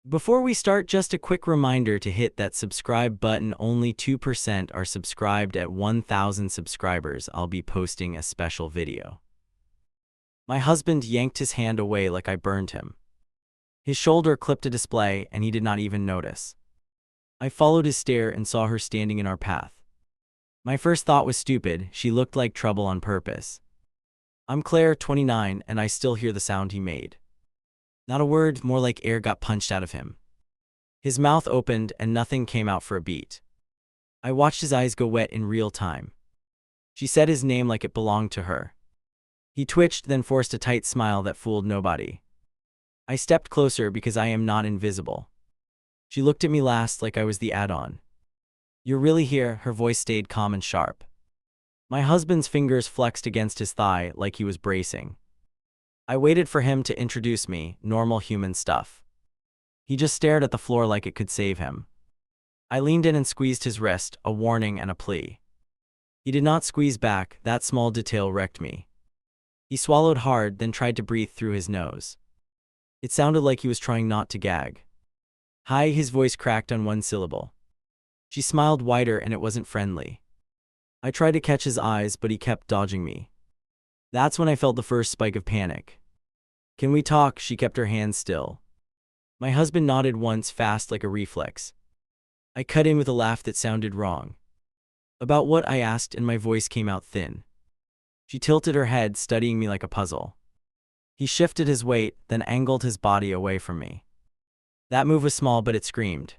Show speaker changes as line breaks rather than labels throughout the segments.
Before we start, just a quick reminder to hit that subscribe button. Only 2% are subscribed. At 1,000 subscribers, I'll be posting a special video. My husband yanked his hand away like I burned him. His shoulder clipped a display, and he did not even notice. I followed his stare and saw her standing in our path. My first thought was stupid. She looked like trouble on purpose. I'm Claire, 29, and I still hear the sound he made. Not a word, more like air got punched out of him. His mouth opened and nothing came out for a beat. I watched his eyes go wet in real time. She said his name like it belonged to her. He twitched, then forced a tight smile that fooled nobody. I stepped closer because I am not invisible. She looked at me last like I was the add-on. You're really here? Her voice stayed calm and sharp. My husband's fingers flexed against his thigh like he was bracing. I waited for him to introduce me, normal human stuff. He just stared at the floor like it could save him. I leaned in and squeezed his wrist, a warning and a plea. He did not squeeze back. That small detail wrecked me. He swallowed hard, then tried to breathe through his nose. It sounded like he was trying not to gag. Hi, his voice cracked on one syllable. She smiled wider, and it wasn't friendly. I tried to catch his eyes, but he kept dodging me. That's when I felt the first spike of panic. Can we talk? She kept her hands still. My husband nodded once, fast like a reflex. I cut in with a laugh that sounded wrong. About what? I asked, and my voice came out thin. She tilted her head, studying me like a puzzle. He shifted his weight, then angled his body away from me. That move was small, but it screamed.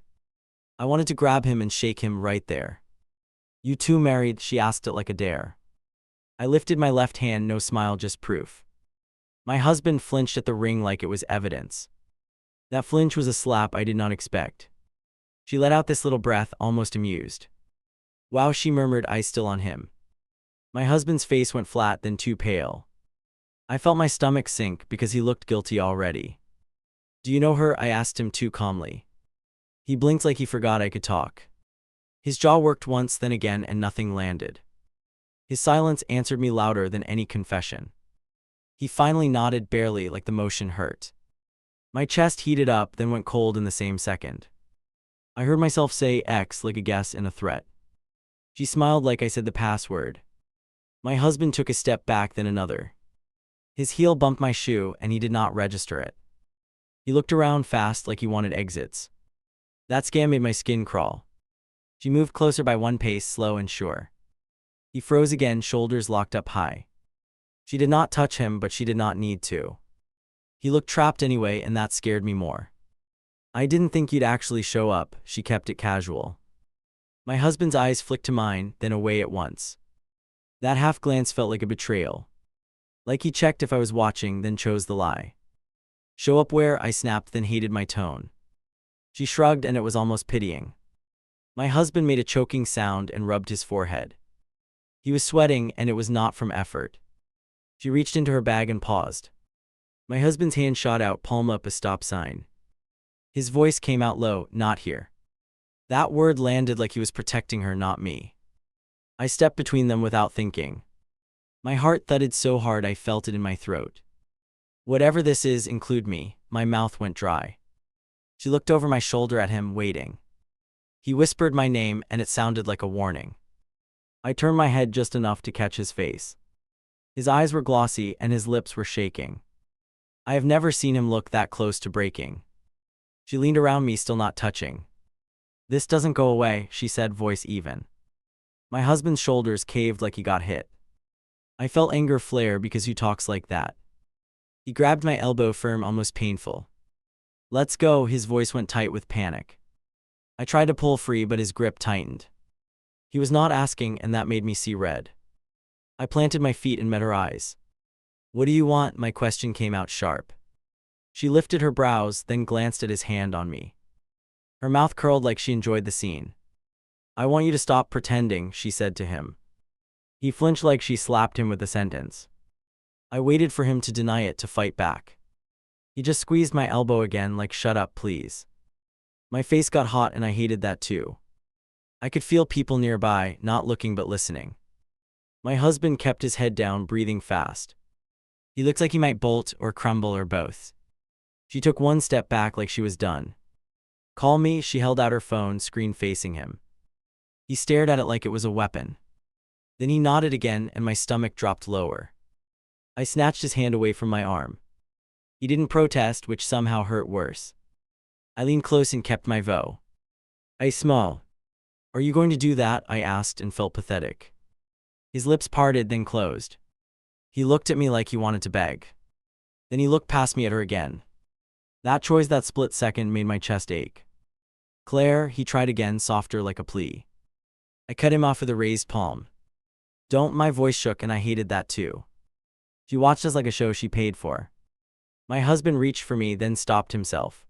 I wanted to grab him and shake him right there. You two married? She asked it like a dare. I lifted my left hand, no smile, just proof. My husband flinched at the ring like it was evidence. That flinch was a slap I did not expect. She let out this little breath, almost amused. Wow, she murmured, eyes still on him. My husband's face went flat, then too pale. I felt my stomach sink because he looked guilty already. Do you know her? I asked him too calmly. He blinked like he forgot I could talk. His jaw worked once, then again, and nothing landed. His silence answered me louder than any confession. He finally nodded, barely, like the motion hurt. My chest heated up, then went cold in the same second. I heard myself say X like a guess and a threat. She smiled like I said the password. My husband took a step back, then another. His heel bumped my shoe, and he did not register it. He looked around fast like he wanted exits. That scan made my skin crawl. She moved closer by one pace, slow and sure. He froze again, shoulders locked up high. She did not touch him, but she did not need to. He looked trapped anyway, and that scared me more. I didn't think you'd actually show up, she kept it casual. My husband's eyes flicked to mine, then away at once. That half glance felt like a betrayal. Like he checked if I was watching, then chose the lie. Show up where? I snapped, then hated my tone. She shrugged, and it was almost pitying. My husband made a choking sound and rubbed his forehead. He was sweating, and it was not from effort. She reached into her bag and paused. My husband's hand shot out, palm up, a stop sign. His voice came out low, not here. That word landed like he was protecting her, not me. I stepped between them without thinking. My heart thudded so hard I felt it in my throat. Whatever this is, include me. My mouth went dry. She looked over my shoulder at him, waiting. He whispered my name, and it sounded like a warning. I turned my head just enough to catch his face. His eyes were glossy, and his lips were shaking. I have never seen him look that close to breaking. She leaned around me, still not touching. This doesn't go away, she said, voice even. My husband's shoulders caved like he got hit. I felt anger flare because he talks like that. He grabbed my elbow firm, almost painful. Let's go, his voice went tight with panic. I tried to pull free, but his grip tightened. He was not asking, and that made me see red. I planted my feet and met her eyes. What do you want? My question came out sharp. She lifted her brows, then glanced at his hand on me. Her mouth curled like she enjoyed the scene. I want you to stop pretending, she said to him. He flinched like she slapped him with the sentence. I waited for him to deny it, to fight back. He just squeezed my elbow again, like shut up, please. My face got hot, and I hated that too. I could feel people nearby, not looking but listening. My husband kept his head down, breathing fast. He looked like he might bolt or crumble or both. She took one step back like she was done. Call me, she held out her phone, screen facing him. He stared at it like it was a weapon. Then he nodded again and my stomach dropped lower. I snatched his hand away from my arm. He didn't protest, which somehow hurt worse. I leaned close and kept my vow. "Hey, small. Are you going to do that?" I asked and felt pathetic. His lips parted, then closed. He looked at me like he wanted to beg. Then he looked past me at her again. That choice, that split second, made my chest ache. "Claire," he tried again, softer, like a plea. I cut him off with a raised palm. "Don't." My voice shook and I hated that too. She watched us like a show she paid for. My husband reached for me, then stopped himself.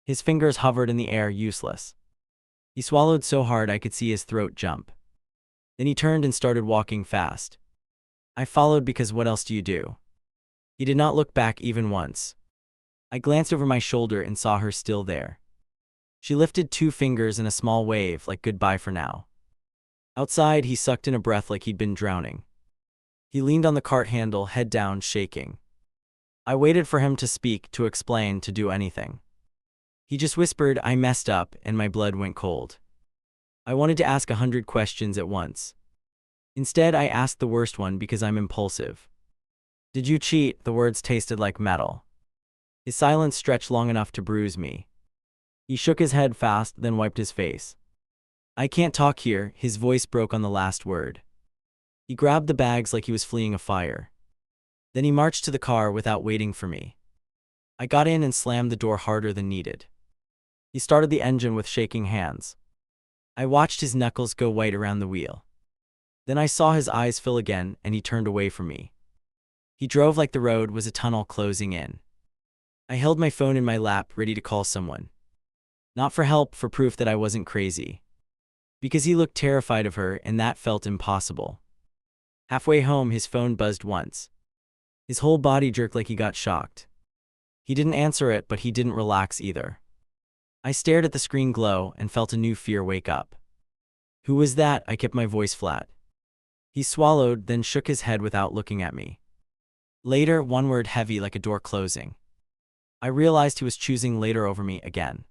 His fingers hovered in the air, useless. He swallowed so hard I could see his throat jump. Then he turned and started walking fast. I followed because what else do you do? He did not look back even once. I glanced over my shoulder and saw her still there. She lifted 2 fingers in a small wave, like goodbye for now. Outside, he sucked in a breath like he'd been drowning. He leaned on the cart handle, head down, shaking. I waited for him to speak, to explain, to do anything. He just whispered, "I messed up," and my blood went cold. I wanted to ask 100 questions at once. Instead, I asked the worst one because I'm impulsive. "Did you cheat?" The words tasted like metal. His silence stretched long enough to bruise me. He shook his head fast, then wiped his face. "I can't talk here." His voice broke on the last word. He grabbed the bags like he was fleeing a fire. Then he marched to the car without waiting for me. I got in and slammed the door harder than needed. He started the engine with shaking hands. I watched his knuckles go white around the wheel. Then I saw his eyes fill again, and he turned away from me. He drove like the road was a tunnel closing in. I held my phone in my lap, ready to call someone. Not for help, for proof that I wasn't crazy. Because he looked terrified of her, and that felt impossible. Halfway home, his phone buzzed once. His whole body jerked like he got shocked. He didn't answer it, but he didn't relax either. I stared at the screen glow and felt a new fear wake up. "Who was that?" I kept my voice flat. He swallowed, then shook his head without looking at me. Later, one word heavy like a door closing. I realized he was choosing later over me again.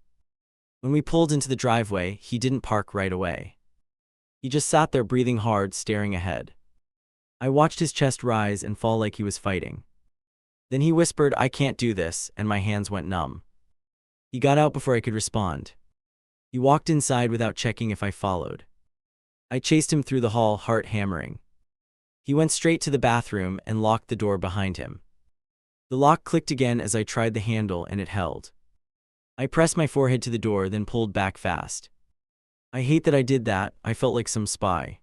When we pulled into the driveway, he didn't park right away. He just sat there breathing hard, staring ahead. I watched his chest rise and fall like he was fighting. Then he whispered, "I can't do this," and my hands went numb. He got out before I could respond. He walked inside without checking if I followed. I chased him through the hall, heart hammering. He went straight to the bathroom and locked the door behind him. The lock clicked again as I tried the handle, and it held. I pressed my forehead to the door, then pulled back fast. I hate that I did that. I felt like some spy.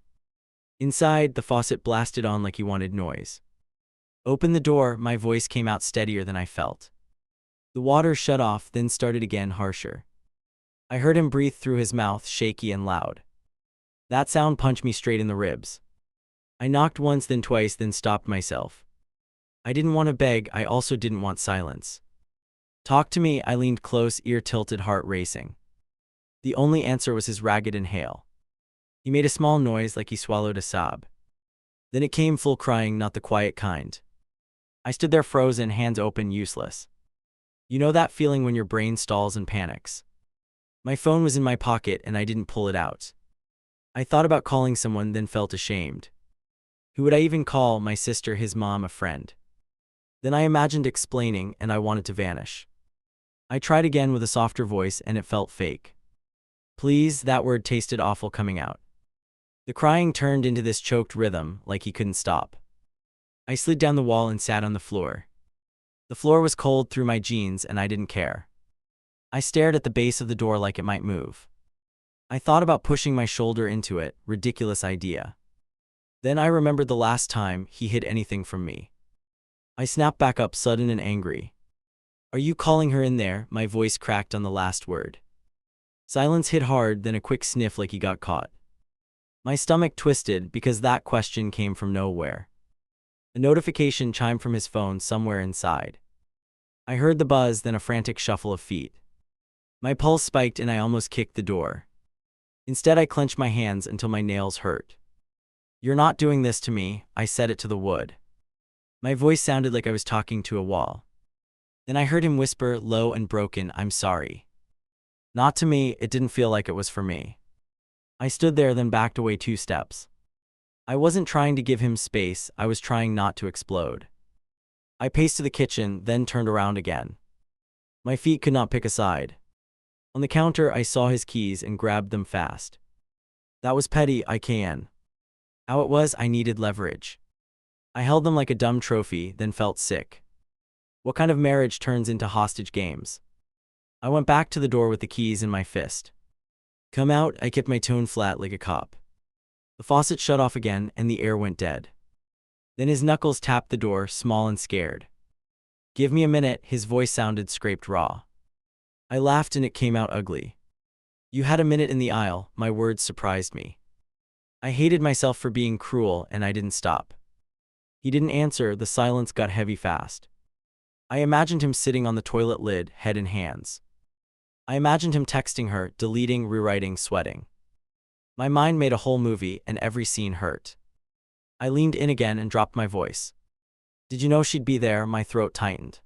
Inside, the faucet blasted on like he wanted noise. "Open the door." My voice came out steadier than I felt. The water shut off, then started again, harsher. I heard him breathe through his mouth, shaky and loud. That sound punched me straight in the ribs. I knocked once, then twice, then stopped myself. I didn't want to beg, I also didn't want silence. "Talk to me." I leaned close, ear tilted, heart racing. The only answer was his ragged inhale. He made a small noise like he swallowed a sob. Then it came, full, crying, not the quiet kind. I stood there frozen, hands open, useless. You know that feeling when your brain stalls and panics? My phone was in my pocket and I didn't pull it out. I thought about calling someone, then felt ashamed. Who would I even call? My sister, his mom, a friend? Then I imagined explaining, and I wanted to vanish. I tried again with a softer voice, and it felt fake. "Please." That word tasted awful coming out. The crying turned into this choked rhythm, like he couldn't stop. I slid down the wall and sat on the floor. The floor was cold through my jeans, and I didn't care. I stared at the base of the door like it might move. I thought about pushing my shoulder into it, ridiculous idea. Then I remembered the last time he hid anything from me. I snapped back up, sudden and angry. "Are you calling her in there?" My voice cracked on the last word. Silence hit hard, then a quick sniff like he got caught. My stomach twisted because that question came from nowhere. A notification chimed from his phone somewhere inside. I heard the buzz, then a frantic shuffle of feet. My pulse spiked and I almost kicked the door. Instead, I clenched my hands until my nails hurt. "You're not doing this to me," I said it to the wood. My voice sounded like I was talking to a wall. Then I heard him whisper, low and broken, "I'm sorry." Not to me, it didn't feel like it was for me. I stood there, then backed away 2 steps. I wasn't trying to give him space, I was trying not to explode. I paced to the kitchen, then turned around again. My feet could not pick a side. On the counter, I saw his keys and grabbed them fast. That was petty, I can. How it was, I needed leverage. I held them like a dumb trophy, then felt sick. What kind of marriage turns into hostage games? I went back to the door with the keys in my fist. Come out, I kept my tone flat like a cop. The faucet shut off again and the air went dead. Then his knuckles tapped the door, small and scared. Give me a minute, his voice sounded scraped raw. I laughed and it came out ugly. You had a minute in the aisle, my words surprised me. I hated myself for being cruel and I didn't stop. He didn't answer, the silence got heavy fast. I imagined him sitting on the toilet lid, head in hands. I imagined him texting her, deleting, rewriting, sweating. My mind made a whole movie and every scene hurt. I leaned in again and dropped my voice. Did you know she'd be there? My throat tightened.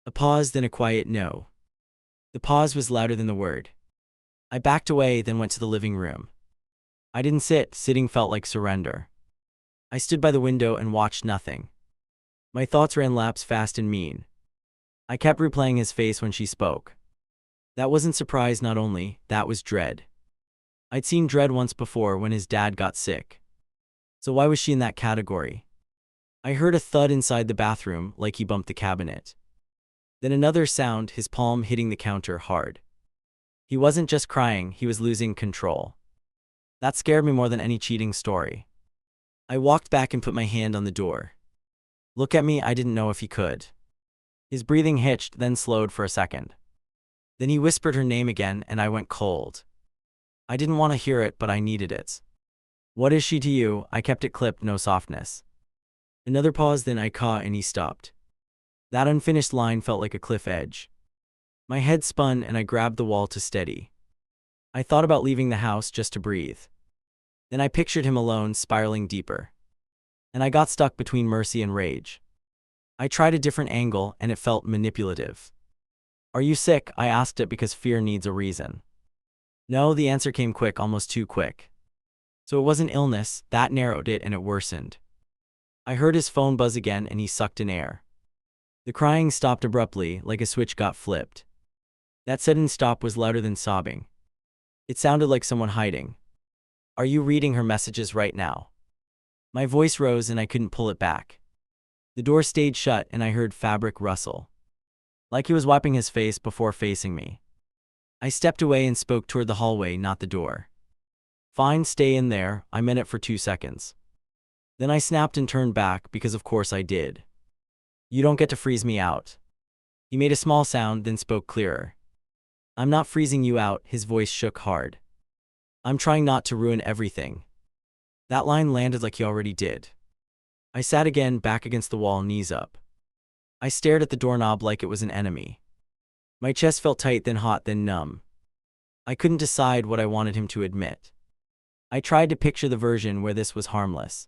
A pause, then a quiet no. The pause was louder than the word. I backed away, then went to the living room. I didn't sit, sitting felt like surrender. I stood by the window and watched nothing. My thoughts ran laps fast and mean. I kept replaying his face when she spoke. That wasn't surprise, not only, that was dread. I'd seen dread once before when his dad got sick. So why was she in that category? I heard a thud inside the bathroom, like he bumped the cabinet. Then another sound, his palm hitting the counter hard. He wasn't just crying, he was losing control. That scared me more than any cheating story. I walked back and put my hand on the door. Look at me, I didn't know if he could. His breathing hitched, then slowed for a second. Then he whispered her name again and I went cold. I didn't want to hear it, but I needed it. What is she to you? I kept it clipped, no softness. Another pause, then I caught and he stopped. That unfinished line felt like a cliff edge. My head spun and I grabbed the wall to steady. I thought about leaving the house just to breathe. Then I pictured him alone, spiraling deeper. And I got stuck between mercy and rage. I tried a different angle and it felt manipulative. Are you sick? I asked it because fear needs a reason. No, the answer came quick, almost too quick. So it wasn't illness, that narrowed it and it worsened. I heard his phone buzz again and he sucked in air. The crying stopped abruptly, like a switch got flipped. That sudden stop was louder than sobbing. It sounded like someone hiding. Are you reading her messages right now? My voice rose and I couldn't pull it back. The door stayed shut and I heard fabric rustle. Like he was wiping his face before facing me. I stepped away and spoke toward the hallway, not the door. Fine, stay in there, I meant it for 2 seconds. Then I snapped and turned back because of course I did. You don't get to freeze me out. He made a small sound, then spoke clearer. I'm not freezing you out, his voice shook hard. I'm trying not to ruin everything. That line landed like he already did. I sat again, back against the wall, knees up. I stared at the doorknob like it was an enemy. My chest felt tight, then hot, then numb. I couldn't decide what I wanted him to admit. I tried to picture the version where this was harmless.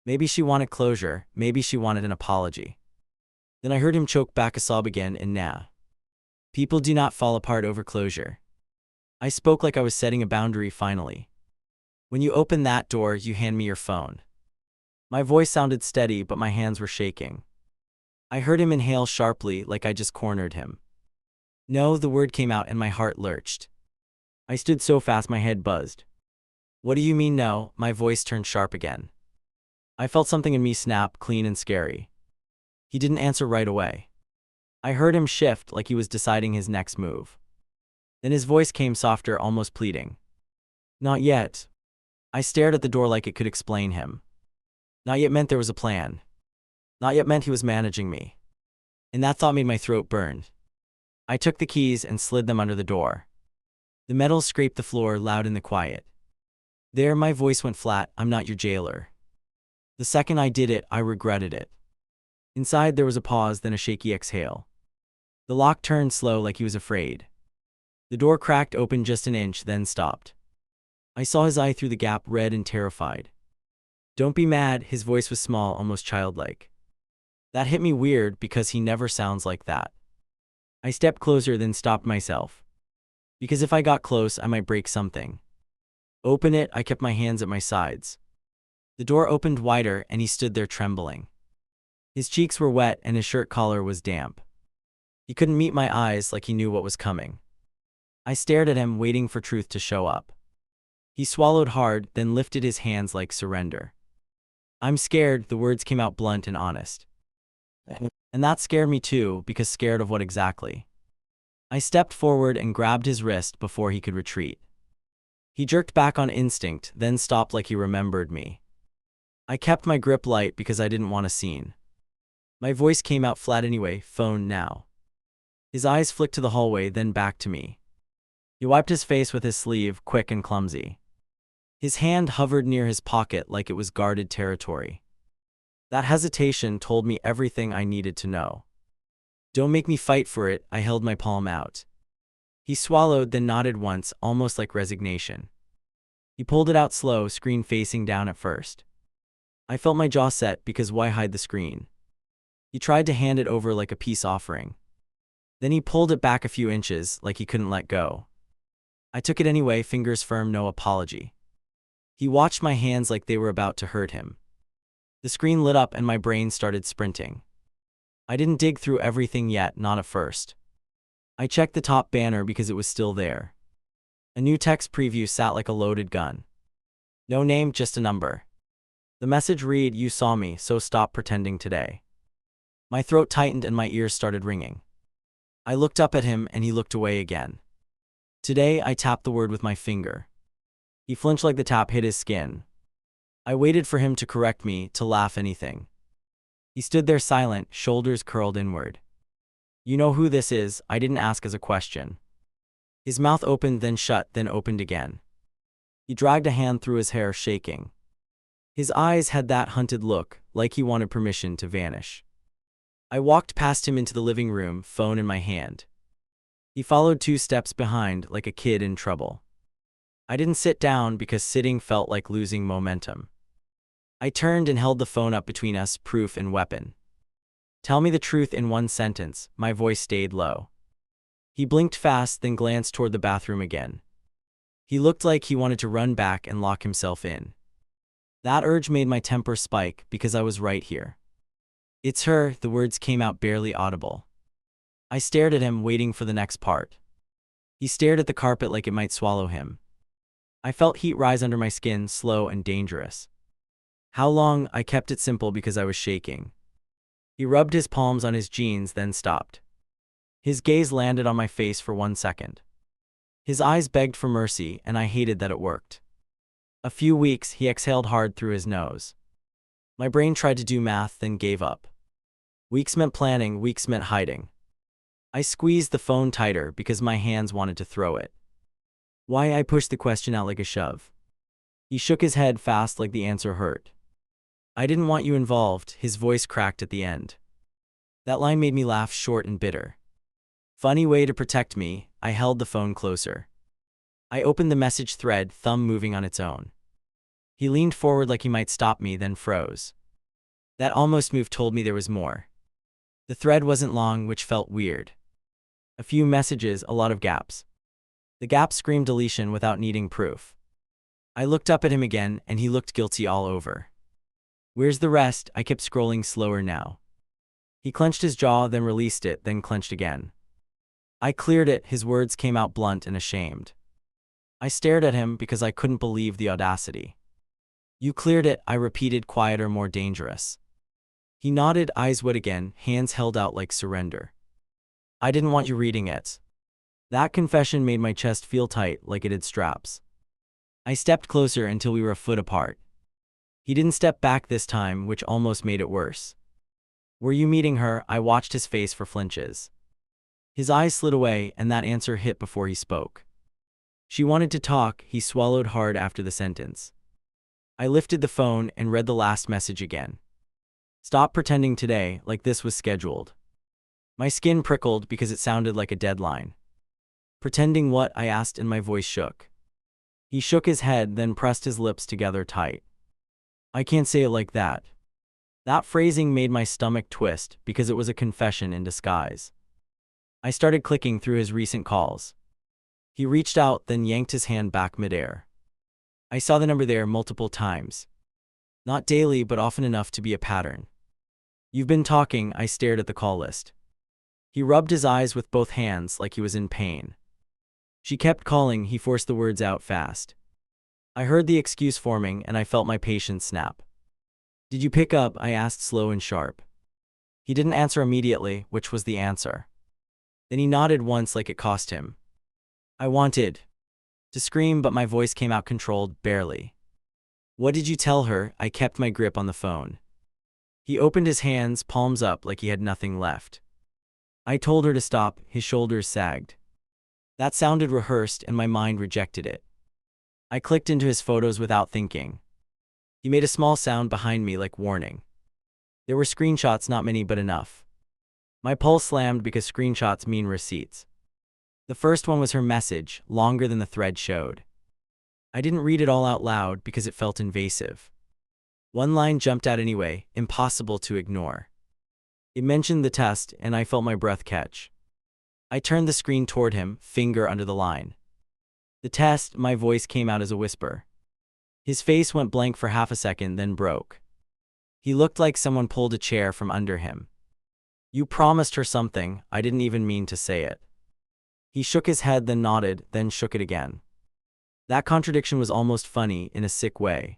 Maybe she wanted closure, maybe she wanted an apology. Then I heard him choke back a sob again and nah. People do not fall apart over closure. I spoke like I was setting a boundary finally. When you open that door, you hand me your phone. My voice sounded steady, but my hands were shaking. I heard him inhale sharply, like I just cornered him. No, the word came out and my heart lurched. I stood so fast my head buzzed. What do you mean no? My voice turned sharp again. I felt something in me snap, clean and scary. He didn't answer right away. I heard him shift, like he was deciding his next move. Then his voice came softer, almost pleading. Not yet. I stared at the door like it could explain him. Not yet meant there was a plan. Not yet meant he was managing me. And that thought made my throat burn. I took the keys and slid them under the door. The metal scraped the floor loud in the quiet. There, my voice went flat, I'm not your jailer. The second I did it, I regretted it. Inside there was a pause, then a shaky exhale. The lock turned slow like he was afraid. The door cracked open just an inch, then stopped. I saw his eye through the gap, red and terrified. Don't be mad, his voice was small, almost childlike. That hit me weird because he never sounds like that. I stepped closer, then stopped myself. Because if I got close, I might break something. Open it, I kept my hands at my sides. The door opened wider and he stood there trembling. His cheeks were wet and his shirt collar was damp. He couldn't meet my eyes like he knew what was coming. I stared at him, waiting for truth to show up. He swallowed hard, then lifted his hands like surrender. I'm scared, the words came out blunt and honest. And that scared me too, because scared of what exactly? I stepped forward and grabbed his wrist before he could retreat. He jerked back on instinct, then stopped like he remembered me. I kept my grip light because I didn't want a scene. My voice came out flat anyway, phone now. His eyes flicked to the hallway, then back to me. He wiped his face with his sleeve, quick and clumsy. His hand hovered near his pocket like it was guarded territory. That hesitation told me everything I needed to know. Don't make me fight for it, I held my palm out. He swallowed, then nodded once, almost like resignation. He pulled it out slow, screen facing down at first. I felt my jaw set because why hide the screen? He tried to hand it over like a peace offering. Then he pulled it back a few inches, like he couldn't let go. I took it anyway, fingers firm, no apology. He watched my hands like they were about to hurt him. The screen lit up and my brain started sprinting. I didn't dig through everything yet, not at first. I checked the top banner because it was still there. A new text preview sat like a loaded gun. No name, just a number. The message read, "You saw me, so stop pretending today." My throat tightened and my ears started ringing. I looked up at him and he looked away again. Today, I tapped the word with my finger. He flinched like the tap hit his skin. I waited for him to correct me, to laugh anything. He stood there silent, shoulders curled inward. You know who this is? I didn't ask as a question. His mouth opened, then shut, then opened again. He dragged a hand through his hair, shaking. His eyes had that hunted look, like he wanted permission to vanish. I walked past him into the living room, phone in my hand. He followed 2 steps behind, like a kid in trouble. I didn't sit down because sitting felt like losing momentum. I turned and held the phone up between us, proof and weapon. Tell me the truth in 1 sentence, my voice stayed low. He blinked fast, then glanced toward the bathroom again. He looked like he wanted to run back and lock himself in. That urge made my temper spike because I was right here. It's her, the words came out barely audible. I stared at him, waiting for the next part. He stared at the carpet like it might swallow him. I felt heat rise under my skin, slow and dangerous. How long? I kept it simple because I was shaking. He rubbed his palms on his jeans, then stopped. His gaze landed on my face for 1 second. His eyes begged for mercy, and I hated that it worked. A few weeks, he exhaled hard through his nose. My brain tried to do math, then gave up. Weeks meant planning, weeks meant hiding. I squeezed the phone tighter because my hands wanted to throw it. Why? I pushed the question out like a shove. He shook his head fast like the answer hurt. I didn't want you involved, his voice cracked at the end. That line made me laugh, short and bitter. Funny way to protect me, I held the phone closer. I opened the message thread, thumb moving on its own. He leaned forward like he might stop me, then froze. That almost move told me there was more. The thread wasn't long, which felt weird. A few messages, a lot of gaps. The gaps screamed deletion without needing proof. I looked up at him again, and he looked guilty all over. Where's the rest? I kept scrolling slower now. He clenched his jaw, then released it, then clenched again. I cleared it, his words came out blunt and ashamed. I stared at him because I couldn't believe the audacity. You cleared it, I repeated, quieter, more dangerous. He nodded, eyes wet again, hands held out like surrender. I didn't want you reading it. That confession made my chest feel tight, like it had straps. I stepped closer until we were a foot apart. He didn't step back this time, which almost made it worse. Were you meeting her? I watched his face for flinches. His eyes slid away, and that answer hit before he spoke. She wanted to talk, he swallowed hard after the sentence. I lifted the phone and read the last message again. Stop pretending today, like this was scheduled. My skin prickled because it sounded like a deadline. Pretending what? I asked, and my voice shook. He shook his head, then pressed his lips together tight. I can't say it like that. That phrasing made my stomach twist because it was a confession in disguise. I started clicking through his recent calls. He reached out, then yanked his hand back midair. I saw the number there multiple times. Not daily, but often enough to be a pattern. You've been talking. I stared at the call list. He rubbed his eyes with both hands like he was in pain. She kept calling. He forced the words out fast. I heard the excuse forming, and I felt my patience snap. Did you pick up? I asked, slow and sharp. He didn't answer immediately, which was the answer. Then he nodded once like it cost him. I wanted to scream, but my voice came out controlled, barely. What did you tell her? I kept my grip on the phone. He opened his hands, palms up like he had nothing left. I told her to stop. His shoulders sagged. That sounded rehearsed, and my mind rejected it. I clicked into his photos without thinking. He made a small sound behind me like warning. There were screenshots, not many but enough. My pulse slammed because screenshots mean receipts. The first one was her message, longer than the thread showed. I didn't read it all out loud because it felt invasive. One line jumped out anyway, impossible to ignore. It mentioned the test, and I felt my breath catch. I turned the screen toward him, finger under the line. The test, my voice came out as a whisper. His face went blank for half a second, then broke. He looked like someone pulled a chair from under him. You promised her something. I didn't even mean to say it. He shook his head, then nodded, then shook it again. That contradiction was almost funny in a sick way.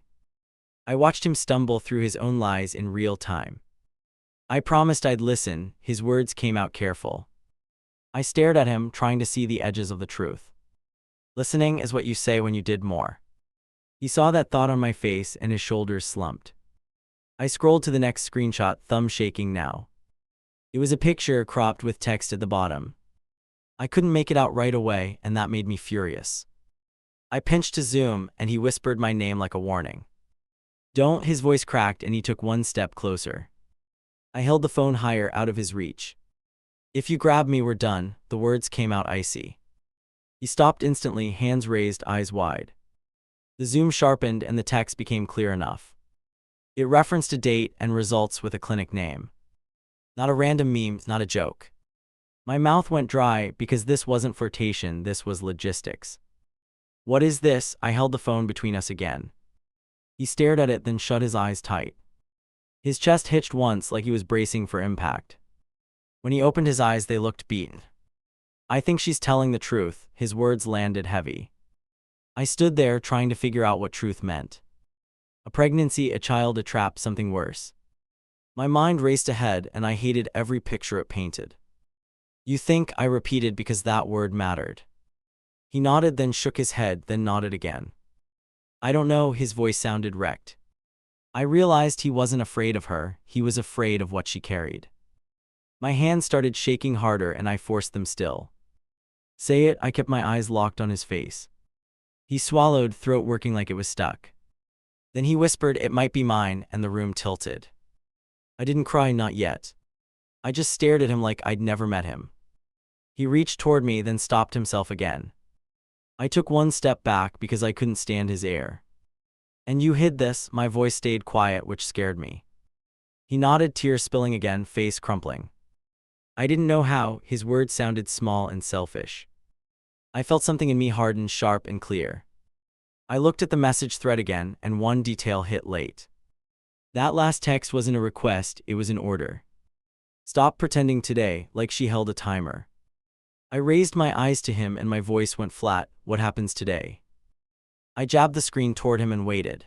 I watched him stumble through his own lies in real time. I promised I'd listen. His words came out careful. I stared at him, trying to see the edges of the truth. Listening is what you say when you did more. He saw that thought on my face, and his shoulders slumped. I scrolled to the next screenshot, thumb shaking now. It was a picture cropped with text at the bottom. I couldn't make it out right away, and that made me furious. I pinched to zoom, and he whispered my name like a warning. Don't. His voice cracked, and he took one step closer. I held the phone higher, out of his reach. If you grab me, we're done. The words came out icy. He stopped instantly, hands raised, eyes wide. The zoom sharpened, and the text became clear enough. It referenced a date and results with a clinic name. Not a random meme, not a joke. My mouth went dry because this wasn't flirtation, this was logistics. What is this? I held the phone between us again. He stared at it, then shut his eyes tight. His chest hitched once like he was bracing for impact. When he opened his eyes, they looked beaten. I think she's telling the truth. His words landed heavy. I stood there trying to figure out what truth meant. A pregnancy, a child, a trap, something worse. My mind raced ahead, and I hated every picture it painted. You think? I repeated because that word mattered. He nodded, then shook his head, then nodded again. I don't know. His voice sounded wrecked. I realized he wasn't afraid of her, he was afraid of what she carried. My hands started shaking harder, and I forced them still. Say it. I kept my eyes locked on his face. He swallowed, throat working like it was stuck. Then he whispered, it might be mine, and the room tilted. I didn't cry, not yet. I just stared at him like I'd never met him. He reached toward me, then stopped himself again. I took one step back because I couldn't stand his air. And you hid this? My voice stayed quiet, which scared me. He nodded, tears spilling again, face crumpling. I didn't know how. His words sounded small and selfish. I felt something in me harden, sharp and clear. I looked at the message thread again, and one detail hit late. That last text wasn't a request, it was an order. Stop pretending today, like she held a timer. I raised my eyes to him, and my voice went flat. What happens today? I jabbed the screen toward him and waited.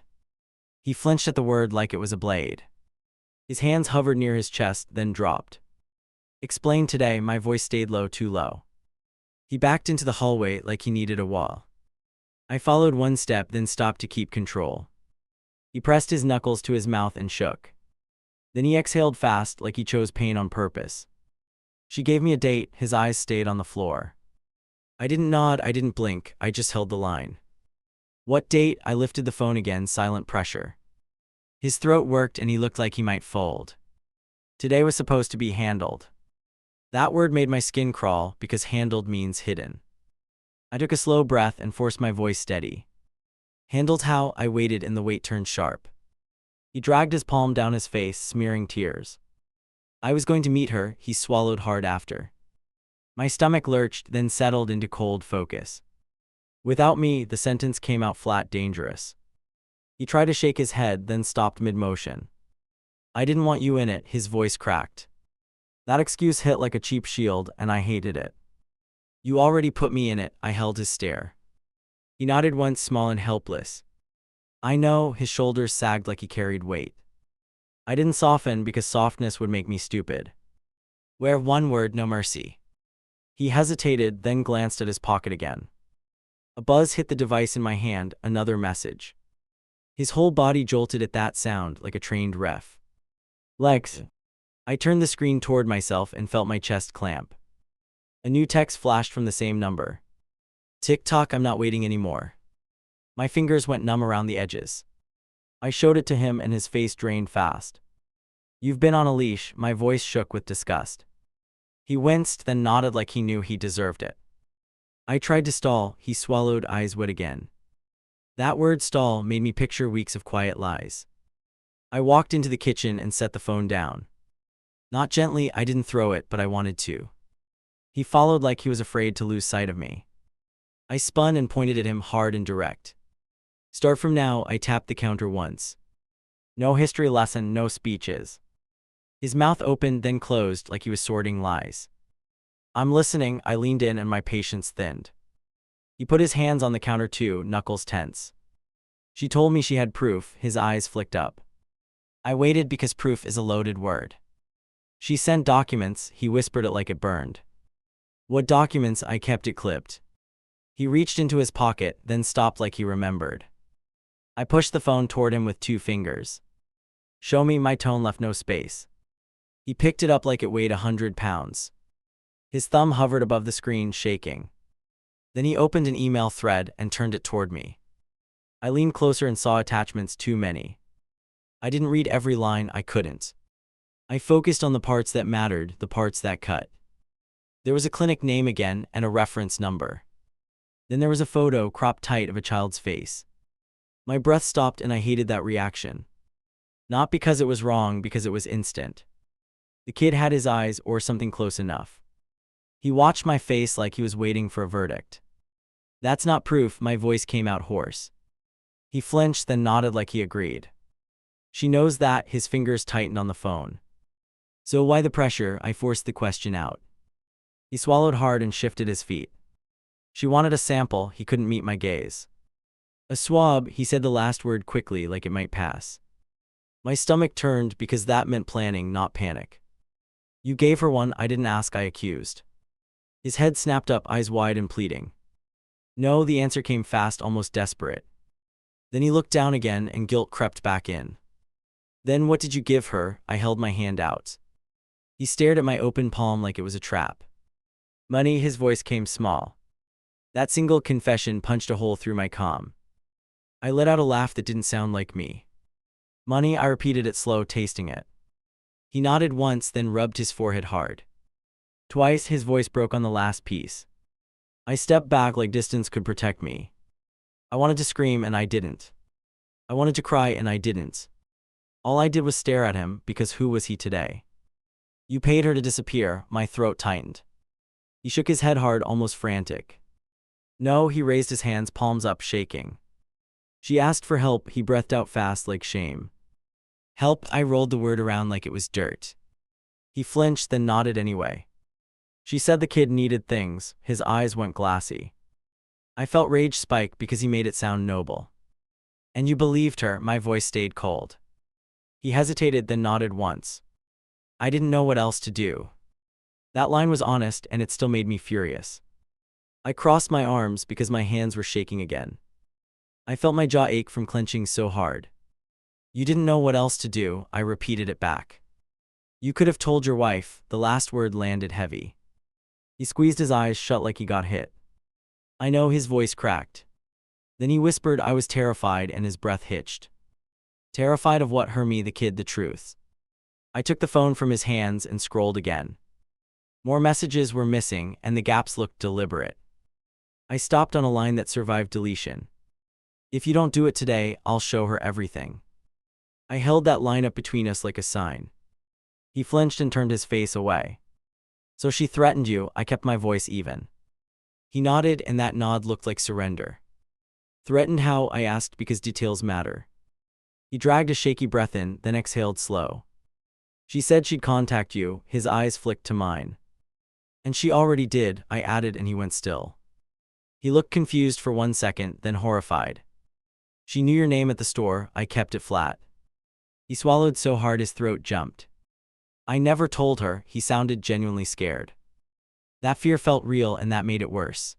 He flinched at the word like it was a blade. His hands hovered near his chest, then dropped. Explain today. My voice stayed low, too low. He backed into the hallway like he needed a wall. I followed one step, then stopped to keep control. He pressed his knuckles to his mouth and shook. Then he exhaled fast, like he chose pain on purpose. She gave me a date. His eyes stayed on the floor. I didn't nod, I didn't blink, I just held the line. What date? I lifted the phone again, silent pressure. His throat worked, and he looked like he might fold. Today was supposed to be handled. That word made my skin crawl because handled means hidden. I took a slow breath and forced my voice steady. Handled how? I waited, and the weight turned sharp. He dragged his palm down his face, smearing tears. I was going to meet her. He swallowed hard after. My stomach lurched, then settled into cold focus. Without me, the sentence came out flat dangerous. He tried to shake his head, then stopped mid-motion. I didn't want you in it, his voice cracked. That excuse hit like a cheap shield, and I hated it. You already put me in it, I held his stare. He nodded once, small and helpless. I know, his shoulders sagged like he carried weight. I didn't soften because softness would make me stupid. Where one word, no mercy. He hesitated, then glanced at his pocket again. A buzz hit the device in my hand, another message. His whole body jolted at that sound like a trained ref. Lex. I turned the screen toward myself and felt my chest clamp. A new text flashed from the same number. Tick-tock, I'm not waiting anymore. My fingers went numb around the edges. I showed it to him and his face drained fast. You've been on a leash, my voice shook with disgust. He winced, then nodded like he knew he deserved it. I tried to stall, he swallowed, eyes wet again. That word stall made me picture weeks of quiet lies. I walked into the kitchen and set the phone down. Not gently, I didn't throw it, but I wanted to. He followed like he was afraid to lose sight of me. I spun and pointed at him hard and direct. Start from now, I tapped the counter once. No history lesson, no speeches. His mouth opened, then closed like he was sorting lies. I'm listening, I leaned in and my patience thinned. He put his hands on the counter too, knuckles tense. She told me she had proof, his eyes flicked up. I waited because proof is a loaded word. She sent documents, he whispered it like it burned. What documents? I kept it clipped. He reached into his pocket, then stopped like he remembered. I pushed the phone toward him with 2 fingers. Show me, my tone left no space. He picked it up like it weighed 100 pounds. His thumb hovered above the screen, shaking. Then he opened an email thread and turned it toward me. I leaned closer and saw attachments, too many. I didn't read every line, I couldn't. I focused on the parts that mattered, the parts that cut. There was a clinic name again and a reference number. Then there was a photo cropped tight of a child's face. My breath stopped and I hated that reaction. Not because it was wrong, because it was instant. The kid had his eyes, or something close enough. He watched my face like he was waiting for a verdict. That's not proof, my voice came out hoarse. He flinched, then nodded like he agreed. She knows that, his fingers tightened on the phone. So why the pressure? I forced the question out. He swallowed hard and shifted his feet. She wanted a sample, he couldn't meet my gaze. A swab, he said the last word quickly like it might pass. My stomach turned because that meant planning, not panic. You gave her one, I didn't ask, I accused. His head snapped up, eyes wide and pleading. No, the answer came fast, almost desperate. Then he looked down again and guilt crept back in. Then what did you give her? I held my hand out. He stared at my open palm like it was a trap. Money, his voice came small. That single confession punched a hole through my calm. I let out a laugh that didn't sound like me. Money, I repeated it slow, tasting it. He nodded once, then rubbed his forehead hard. Twice, his voice broke on the last piece. I stepped back like distance could protect me. I wanted to scream and I didn't. I wanted to cry and I didn't. All I did was stare at him, because who was he today? You paid her to disappear, my throat tightened. He shook his head hard, almost frantic. No, he raised his hands, palms up, shaking. She asked for help, he breathed out fast like shame. Help, I rolled the word around like it was dirt. He flinched, then nodded anyway. She said the kid needed things, his eyes went glassy. I felt rage spike because he made it sound noble. And you believed her, my voice stayed cold. He hesitated, then nodded once. I didn't know what else to do. That line was honest, and it still made me furious. I crossed my arms because my hands were shaking again. I felt my jaw ache from clenching so hard. You didn't know what else to do, I repeated it back. You could have told your wife, the last word landed heavy. He squeezed his eyes shut like he got hit. I know, his voice cracked. Then he whispered I was terrified and his breath hitched. Terrified of what? Her, me, the kid, the truth. I took the phone from his hands and scrolled again. More messages were missing and the gaps looked deliberate. I stopped on a line that survived deletion. If you don't do it today, I'll show her everything. I held that line up between us like a sign. He flinched and turned his face away. So she threatened you, I kept my voice even. He nodded, and that nod looked like surrender. Threatened how? I asked, because details matter. He dragged a shaky breath in, then exhaled slow. She said she'd contact you. His eyes flicked to mine. And she already did, I added, and he went still. He looked confused for 1 second, then horrified. She knew your name at the store. I kept it flat. He swallowed so hard his throat jumped. I never told her. He sounded genuinely scared. That fear felt real, and that made it worse.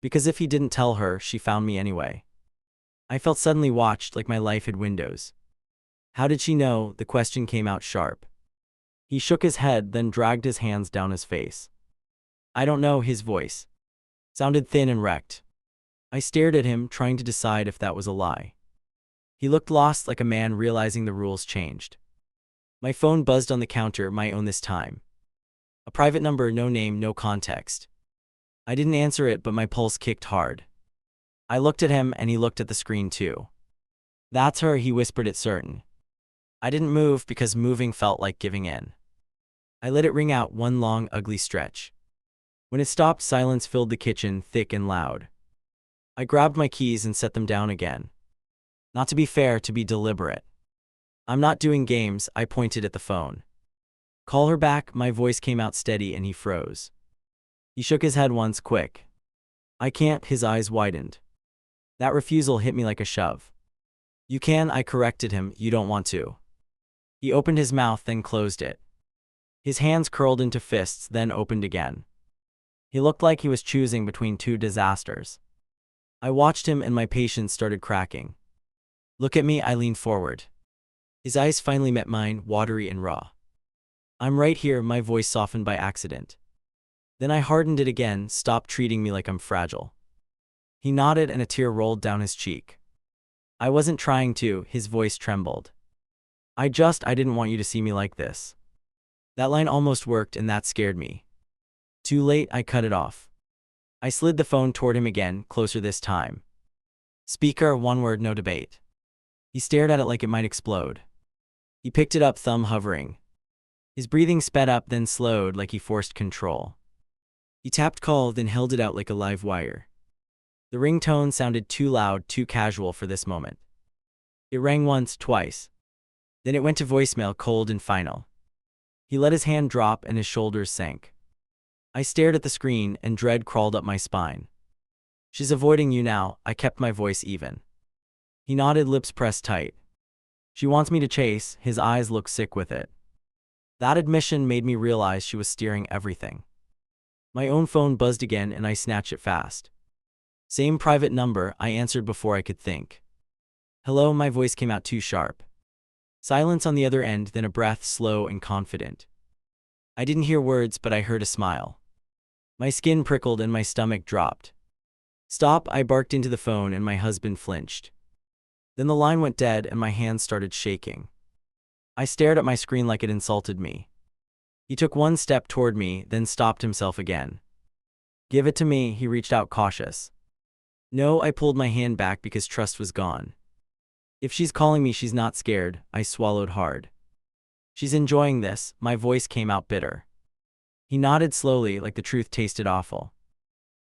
Because if he didn't tell her, she found me anyway. I felt suddenly watched, like my life had windows. How did she know? The question came out sharp. He shook his head, then dragged his hands down his face. I don't know. His voice sounded thin and wrecked. I stared at him, trying to decide if that was a lie. He looked lost, like a man realizing the rules changed. My phone buzzed on the counter, my own this time. A private number, no name, no context. I didn't answer it, but my pulse kicked hard. I looked at him, and he looked at the screen too. That's her, he whispered it certain. I didn't move, because moving felt like giving in. I let it ring out, one long, ugly stretch. When it stopped, silence filled the kitchen, thick and loud. I grabbed my keys and set them down again. Not to be fair, to be deliberate. I'm not doing games. I pointed at the phone. Call her back. My voice came out steady, and he froze. He shook his head once, quick. I can't. His eyes widened. That refusal hit me like a shove. You can, I corrected him. You don't want to. He opened his mouth, then closed it. His hands curled into fists, then opened again. He looked like he was choosing between two disasters. I watched him, and my patience started cracking. Look at me. I leaned forward. His eyes finally met mine, watery and raw. I'm right here. My voice softened by accident. Then I hardened it again. Stop treating me like I'm fragile. He nodded, and a tear rolled down his cheek. I wasn't trying to. His voice trembled. I didn't want you to see me like this. That line almost worked, and that scared me. Too late. I cut it off. I slid the phone toward him again, closer this time. Speaker, one word, no debate. He stared at it like it might explode. He picked it up, thumb hovering. His breathing sped up, then slowed, like he forced control. He tapped call, then held it out like a live wire. The ringtone sounded too loud, too casual for this moment. It rang once, twice. Then it went to voicemail, cold and final. He let his hand drop, and his shoulders sank. I stared at the screen, and dread crawled up my spine. She's avoiding you now. I kept my voice even. He nodded, lips pressed tight. She wants me to chase. His eyes looked sick with it. That admission made me realize she was steering everything. My own phone buzzed again, and I snatched it fast. Same private number. I answered before I could think. Hello. My voice came out too sharp. Silence on the other end, then a breath, slow and confident. I didn't hear words, but I heard a smile. My skin prickled, and my stomach dropped. Stop. I barked into the phone, and my husband flinched. Then the line went dead, and my hands started shaking. I stared at my screen like it insulted me. He took one step toward me, then stopped himself again. Give it to me. He reached out, cautious. No. I pulled my hand back, because trust was gone. If she's calling me, she's not scared. I swallowed hard. She's enjoying this. My voice came out bitter. He nodded slowly, like the truth tasted awful.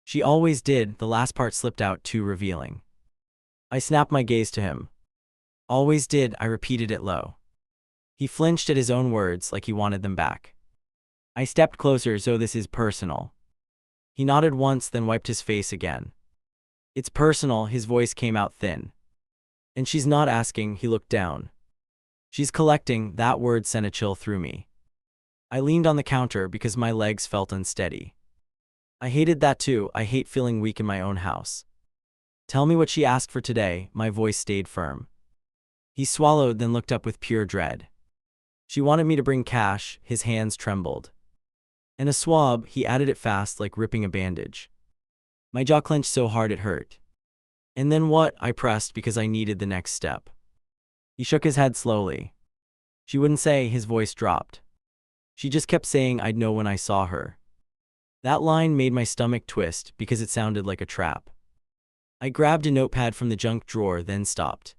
She always did. The last part slipped out, too revealing. I snapped my gaze to him. Always did. I repeated it low. He flinched at his own words, like he wanted them back. I stepped closer. So this is personal. He nodded once, then wiped his face again. It's personal. His voice came out thin. And she's not asking. He looked down. She's collecting. That word sent a chill through me. I leaned on the counter, because my legs felt unsteady. I hated that too. I hate feeling weak in my own house. Tell me what she asked for today. My voice stayed firm. He swallowed, then looked up with pure dread. She wanted me to bring cash. His hands trembled. And a swab. He added it fast, like ripping a bandage. My jaw clenched so hard it hurt. And then what? I pressed, because I needed the next step. He shook his head slowly. She wouldn't say. His voice dropped. She just kept saying I'd know when I saw her. That line made my stomach twist, because it sounded like a trap. I grabbed a notepad from the junk drawer, then stopped.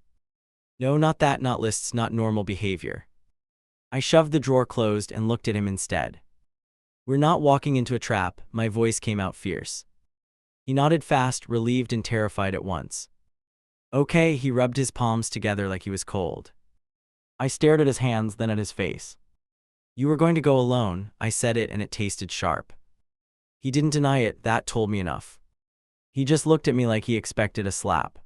No, not that, not lists, not normal behavior. I shoved the drawer closed and looked at him instead. We're not walking into a trap. My voice came out fierce. He nodded fast, relieved and terrified at once. Okay, he rubbed his palms together like he was cold. I stared at his hands, then at his face. You were going to go alone, I said it and it tasted sharp. He didn't deny it, that told me enough. He just looked at me like he expected a slap.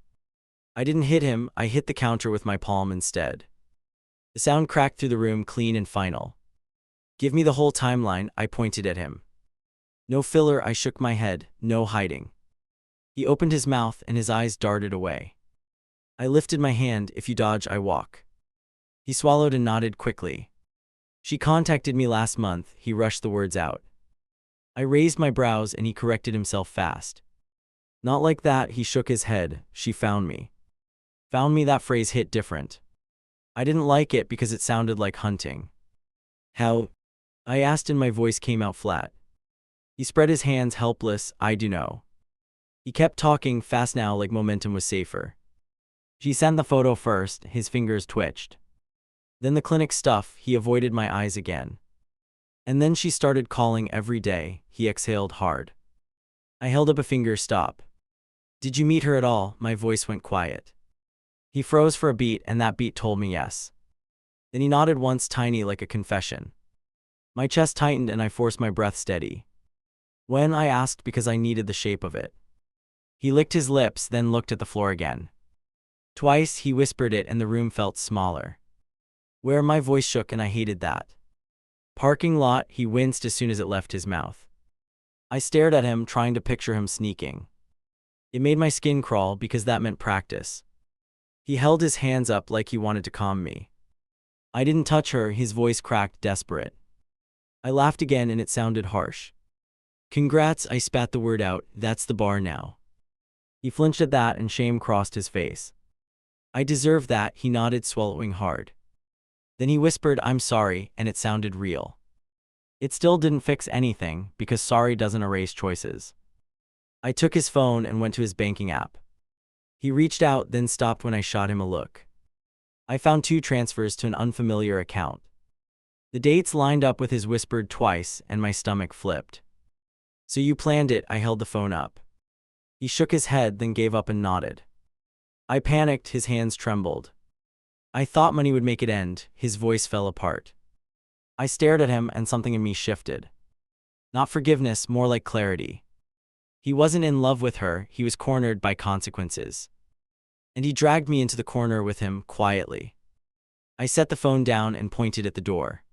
I didn't hit him, I hit the counter with my palm instead. The sound cracked through the room, clean and final. Give me the whole timeline, I pointed at him. No filler, I shook my head, no hiding. He opened his mouth and his eyes darted away. I lifted my hand, if you dodge, I walk. He swallowed and nodded quickly. She contacted me last month, he rushed the words out. I raised my brows and he corrected himself fast. Not like that, he shook his head, she found me. Found me, that phrase hit different. I didn't like it because it sounded like hunting. How? I asked and my voice came out flat. He spread his hands, helpless, I do know. He kept talking fast now like momentum was safer. She sent the photo first, his fingers twitched. Then the clinic stuff, he avoided my eyes again. And then she started calling every day, he exhaled hard. I held up a finger, stop. Did you meet her at all? My voice went quiet. He froze for a beat and that beat told me yes. Then he nodded once, tiny like a confession. My chest tightened and I forced my breath steady. When? I asked because I needed the shape of it. He licked his lips, then looked at the floor again. Twice he whispered it and the room felt smaller. Where? My voice shook and I hated that. Parking lot, he winced as soon as it left his mouth. I stared at him, trying to picture him sneaking. It made my skin crawl because that meant practice. He held his hands up like he wanted to calm me. I didn't touch her, his voice cracked, desperate. I laughed again and it sounded harsh. Congrats, I spat the word out, that's the bar now. He flinched at that and shame crossed his face. I deserve that, he nodded, swallowing hard. Then he whispered, I'm sorry, and it sounded real. It still didn't fix anything, because sorry doesn't erase choices. I took his phone and went to his banking app. He reached out, then stopped when I shot him a look. I found 2 transfers to an unfamiliar account. The dates lined up with his whispered twice, and my stomach flipped. So you planned it, I held the phone up. He shook his head, then gave up and nodded. I panicked, his hands trembled. I thought money would make it end, his voice fell apart. I stared at him and something in me shifted. Not forgiveness, more like clarity. He wasn't in love with her, he was cornered by consequences. And he dragged me into the corner with him, quietly. I set the phone down and pointed at the door.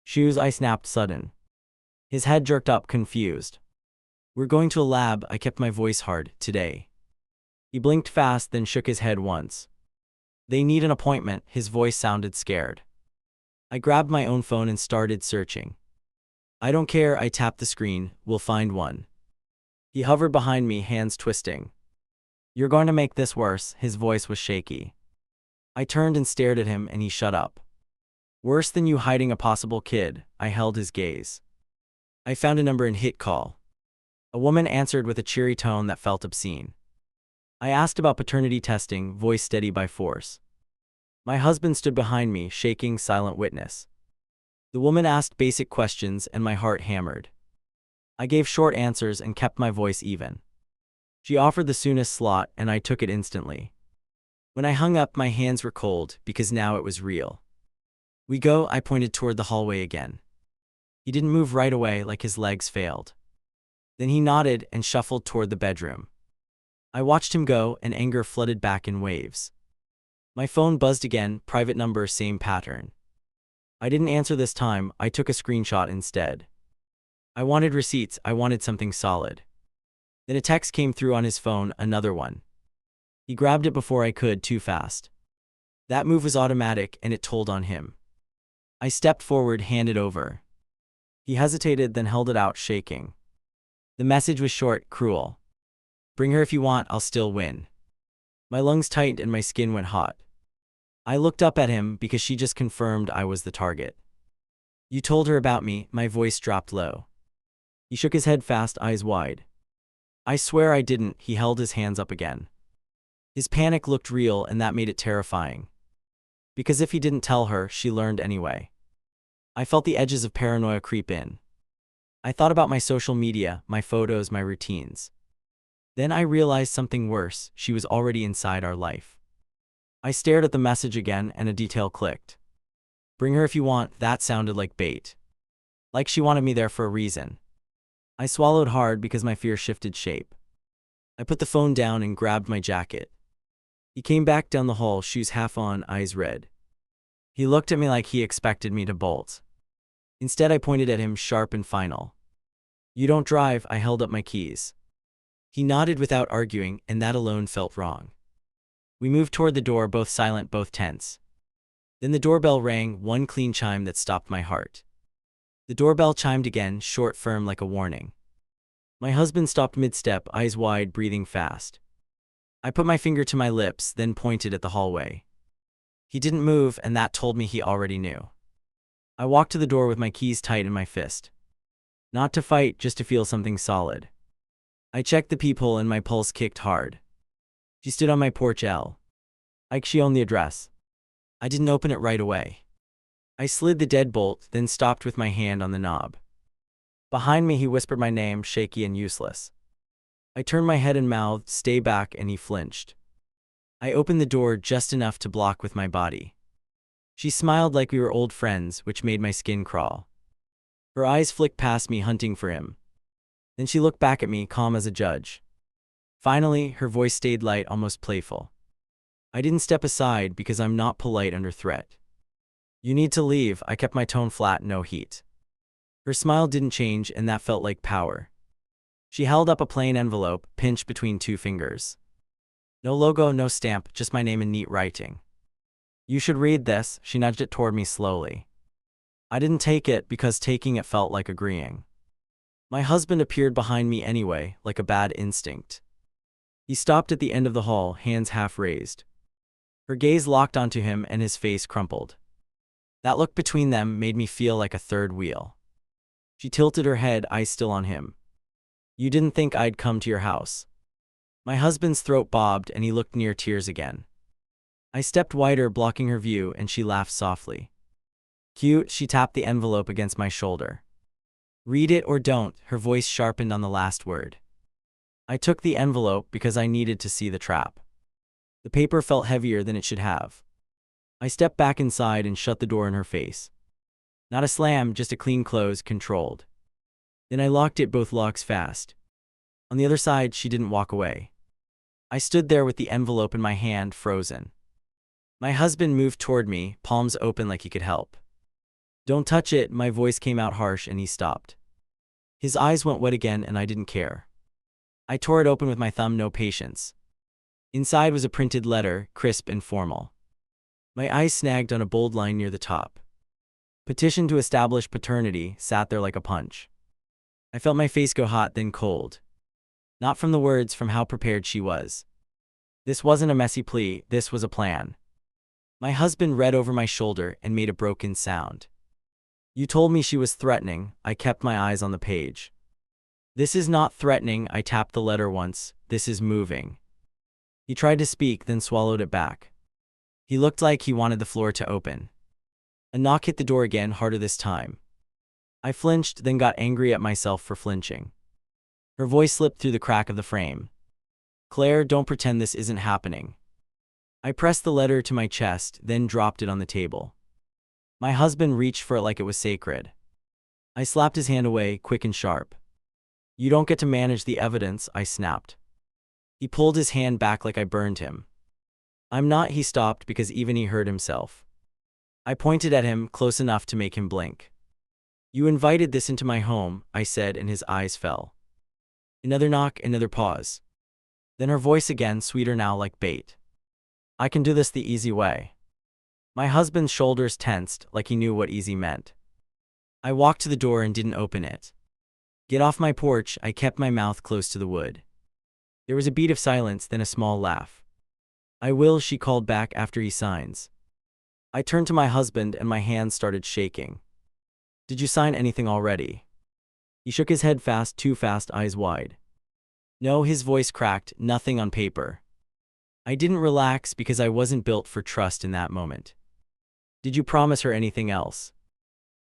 Shoes, I snapped sudden. His head jerked up, confused. We're going to a lab, I kept my voice hard, today. He blinked fast, then shook his head once. They need an appointment, his voice sounded scared. I grabbed my own phone and started searching. I don't care, I tapped the screen, we'll find one. He hovered behind me, hands twisting. You're going to make this worse, his voice was shaky. I turned and stared at him and he shut up. Worse than you hiding a possible kid, I held his gaze. I found a number and hit call. A woman answered with a cheery tone that felt obscene. I asked about paternity testing, voice steady by force. My husband stood behind me, shaking, silent witness. The woman asked basic questions and my heart hammered. I gave short answers and kept my voice even. She offered the soonest slot and I took it instantly. When I hung up, my hands were cold because now it was real. We go, I pointed toward the hallway again. He didn't move right away, like his legs failed. Then he nodded and shuffled toward the bedroom. I watched him go and anger flooded back in waves. My phone buzzed again, private number, same pattern. I didn't answer this time, I took a screenshot instead. I wanted receipts, I wanted something solid. Then a text came through on his phone, another one. He grabbed it before I could, too fast. That move was automatic and it told on him. I stepped forward, handed over. He hesitated, then held it out, shaking. The message was short, cruel. Bring her if you want, I'll still win. My lungs tightened and my skin went hot. I looked up at him because she just confirmed I was the target. You told her about me, my voice dropped low. He shook his head fast, eyes wide. I swear I didn't, he held his hands up again. His panic looked real and that made it terrifying. Because if he didn't tell her, she learned anyway. I felt the edges of paranoia creep in. I thought about my social media, my photos, my routines. Then I realized something worse. She was already inside our life. I stared at the message again and a detail clicked. Bring her if you want. That sounded like bait. Like she wanted me there for a reason. I swallowed hard because my fear shifted shape. I put the phone down and grabbed my jacket. He came back down the hall, shoes half on, eyes red. He looked at me like he expected me to bolt. Instead, I pointed at him, sharp and final. You don't drive. I held up my keys. He nodded without arguing, and that alone felt wrong. We moved toward the door, both silent, both tense. Then the doorbell rang, one clean chime that stopped my heart. The doorbell chimed again, short, firm, like a warning. My husband stopped mid-step, eyes wide, breathing fast. I put my finger to my lips, then pointed at the hallway. He didn't move, and that told me he already knew. I walked to the door with my keys tight in my fist. Not to fight, just to feel something solid. I checked the peephole and my pulse kicked hard. She stood on my porch L. Like she owned the address. I didn't open it right away. I slid the deadbolt, then stopped with my hand on the knob. Behind me he whispered my name, shaky and useless. I turned my head and mouthed, "Stay back," and he flinched. I opened the door just enough to block with my body. She smiled like we were old friends, which made my skin crawl. Her eyes flicked past me, hunting for him. Then she looked back at me, calm as a judge. Finally, her voice stayed light, almost playful. I didn't step aside because I'm not polite under threat. You need to leave. I kept my tone flat, no heat. Her smile didn't change, and that felt like power. She held up a plain envelope, pinched between two fingers. No logo, no stamp, just my name in neat writing. You should read this. She nudged it toward me slowly. I didn't take it because taking it felt like agreeing. My husband appeared behind me anyway, like a bad instinct. He stopped at the end of the hall, hands half raised. Her gaze locked onto him and his face crumpled. That look between them made me feel like a third wheel. She tilted her head, eyes still on him. You didn't think I'd come to your house. My husband's throat bobbed and he looked near tears again. I stepped wider, blocking her view, and she laughed softly. Cute. She tapped the envelope against my shoulder. Read it or don't. Her voice sharpened on the last word. I took the envelope because I needed to see the trap. The paper felt heavier than it should have. I stepped back inside and shut the door in her face. Not a slam, just a clean close, controlled. Then I locked it, both locks fast. On the other side, she didn't walk away. I stood there with the envelope in my hand, frozen. My husband moved toward me, palms open like he could help. Don't touch it. My voice came out harsh and he stopped. His eyes went wet again and I didn't care. I tore it open with my thumb, no patience. Inside was a printed letter, crisp and formal. My eyes snagged on a bold line near the top. Petition to establish paternity sat there like a punch. I felt my face go hot, then cold. Not from the words, from how prepared she was. This wasn't a messy plea, this was a plan. My husband read over my shoulder and made a broken sound. You told me she was threatening. I kept my eyes on the page. This is not threatening. I tapped the letter once. This is moving. He tried to speak, then swallowed it back. He looked like he wanted the floor to open. A knock hit the door again, harder this time. I flinched, then got angry at myself for flinching. Her voice slipped through the crack of the frame. Claire, don't pretend this isn't happening. I pressed the letter to my chest, then dropped it on the table. My husband reached for it like it was sacred. I slapped his hand away, quick and sharp. You don't get to manage the evidence, I snapped. He pulled his hand back like I burned him. I'm not. He stopped because even he heard himself. I pointed at him, close enough to make him blink. You invited this into my home, I said, and his eyes fell. Another knock, another pause. Then her voice again, sweeter now, like bait. I can do this the easy way. My husband's shoulders tensed, like he knew what easy meant. I walked to the door and didn't open it. Get off my porch. I kept my mouth close to the wood. There was a beat of silence, then a small laugh. I will, she called back after he signs. I turned to my husband and my hands started shaking. Did you sign anything already? He shook his head fast, too fast, eyes wide. No, his voice cracked, nothing on paper. I didn't relax because I wasn't built for trust in that moment. Did you promise her anything else?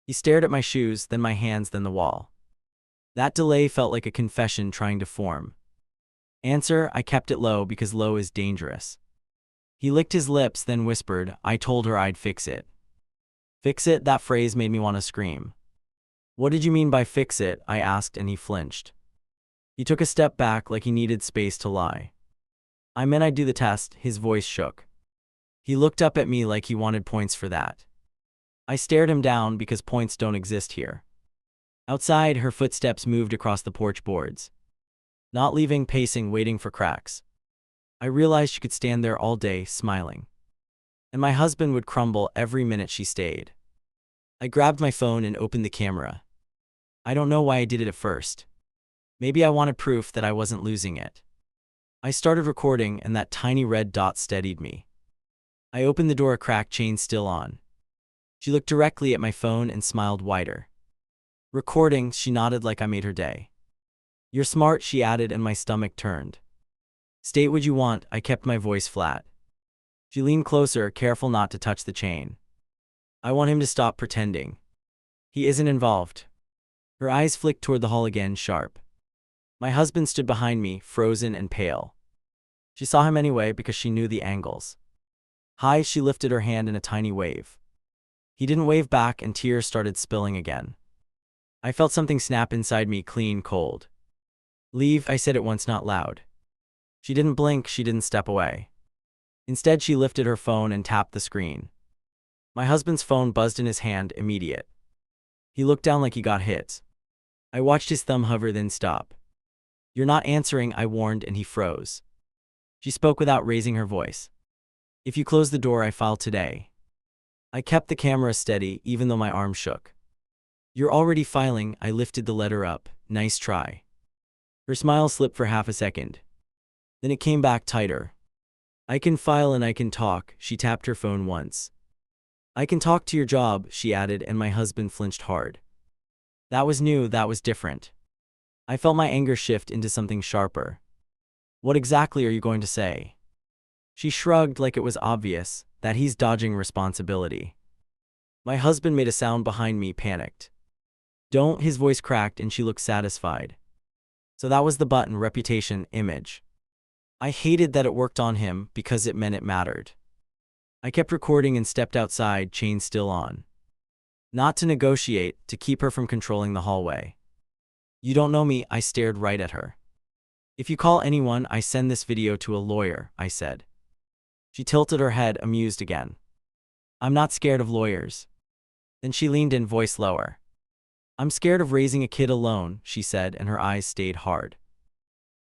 He stared at my shoes, then my hands, then the wall. That delay felt like a confession trying to form. Answer, I kept it low because low is dangerous. He licked his lips, then whispered, I told her I'd fix it. Fix it? That phrase made me want to scream. What did you mean by fix it? I asked, and he flinched. He took a step back like he needed space to lie. I meant I'd do the test. His voice shook. He looked up at me like he wanted points for that. I stared him down because points don't exist here. Outside, her footsteps moved across the porch boards. Not leaving, pacing, waiting for cracks. I realized she could stand there all day, smiling. And my husband would crumble every minute she stayed. I grabbed my phone and opened the camera. I don't know why I did it at first. Maybe I wanted proof that I wasn't losing it. I started recording, and that tiny red dot steadied me. I opened the door a crack, chain still on. She looked directly at my phone and smiled wider. Recording, she nodded like I made her day. You're smart, she added, and my stomach turned. State what you want, I kept my voice flat. She leaned closer, careful not to touch the chain. I want him to stop pretending. He isn't involved. Her eyes flicked toward the hall again, sharp. My husband stood behind me, frozen and pale. She saw him anyway because she knew the angles. Hi, she lifted her hand in a tiny wave. He didn't wave back, and tears started spilling again. I felt something snap inside me, clean, cold. Leave, I said at once, not loud. She didn't blink, she didn't step away. Instead, she lifted her phone and tapped the screen. My husband's phone buzzed in his hand, immediate. He looked down like he got hit. I watched his thumb hover, then stop. You're not answering, I warned, and he froze. She spoke without raising her voice. If you close the door, I file today. I kept the camera steady, even though my arm shook. You're already filing, I lifted the letter up. Nice try. Her smile slipped for half a second. Then it came back tighter. I can file and I can talk, she tapped her phone once. I can talk to your job, she added, and my husband flinched hard. That was new, that was different. I felt my anger shift into something sharper. What exactly are you going to say? She shrugged like it was obvious that he's dodging responsibility. My husband made a sound behind me, panicked. Don't, his voice cracked, and she looked satisfied. So that was the button, reputation, image. I hated that it worked on him because it meant it mattered. I kept recording and stepped outside, chain still on. Not to negotiate, to keep her from controlling the hallway. You don't know me, I stared right at her. If you call anyone, I send this video to a lawyer, I said. She tilted her head, amused again. I'm not scared of lawyers. Then she leaned in, voice lower. I'm scared of raising a kid alone, she said, and her eyes stayed hard.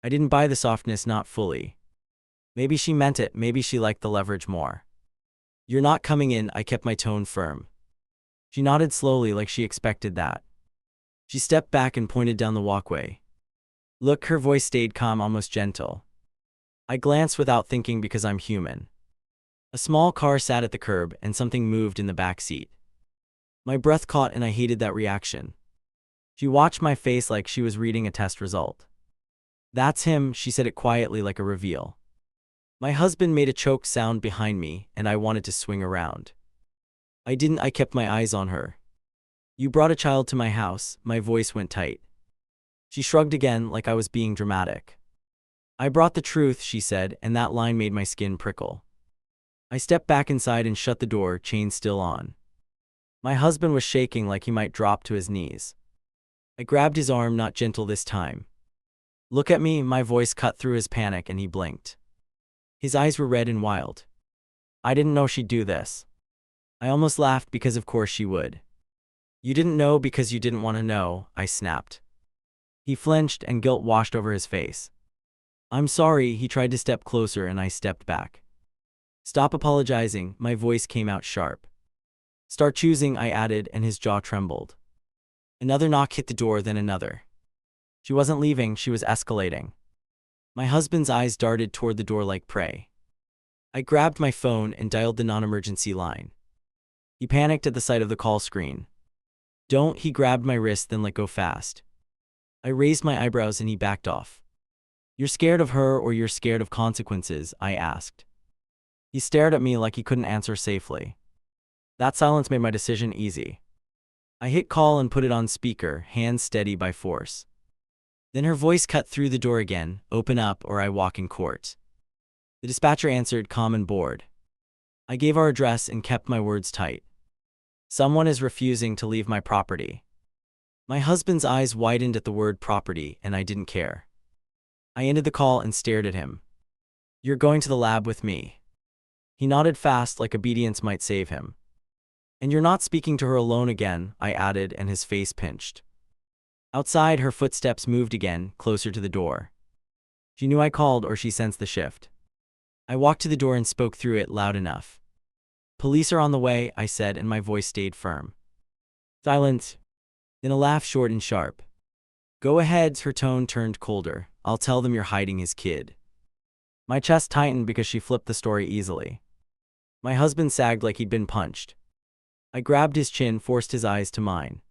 I didn't buy the softness, not fully. Maybe she meant it, maybe she liked the leverage more. You're not coming in, I kept my tone firm. She nodded slowly like she expected that. She stepped back and pointed down the walkway. Look, her voice stayed calm, almost gentle. I glanced without thinking because I'm human. A small car sat at the curb and something moved in the back seat. My breath caught and I hated that reaction. She watched my face like she was reading a test result. That's him, she said it quietly like a reveal. My husband made a choked sound behind me and I wanted to swing around. I didn't, I kept my eyes on her. You brought a child to my house, my voice went tight. She shrugged again like I was being dramatic. I brought the truth, she said, and that line made my skin prickle. I stepped back inside and shut the door, chain still on. My husband was shaking like he might drop to his knees. I grabbed his arm, not gentle this time. Look at me, my voice cut through his panic, and he blinked. His eyes were red and wild. I didn't know she'd do this. I almost laughed because of course she would. You didn't know because you didn't want to know, I snapped. He flinched and guilt washed over his face. I'm sorry, he tried to step closer and I stepped back. Stop apologizing, my voice came out sharp. Start choosing, I added, and his jaw trembled. Another knock hit the door, then another. She wasn't leaving, she was escalating. My husband's eyes darted toward the door like prey. I grabbed my phone and dialed the non-emergency line. He panicked at the sight of the call screen. Don't, he grabbed my wrist, then let go fast. I raised my eyebrows and he backed off. You're scared of her or you're scared of consequences, I asked. He stared at me like he couldn't answer safely. That silence made my decision easy. I hit call and put it on speaker, hands steady by force. Then her voice cut through the door again, "Open up or I walk in court." The dispatcher answered, calm and bored. I gave our address and kept my words tight. "Someone is refusing to leave my property." My husband's eyes widened at the word property, and I didn't care. I ended the call and stared at him. "You're going to the lab with me." He nodded fast, like obedience might save him. "And you're not speaking to her alone again," I added, and his face pinched. Outside, her footsteps moved again, closer to the door. She knew I called, or she sensed the shift. I walked to the door and spoke through it loud enough. "Police are on the way," I said, and my voice stayed firm. Silence. Then a laugh, short and sharp. "Go ahead." Her tone turned colder. "I'll tell them you're hiding his kid." My chest tightened because she flipped the story easily. My husband sagged like he'd been punched. I grabbed his chin, forced his eyes to mine.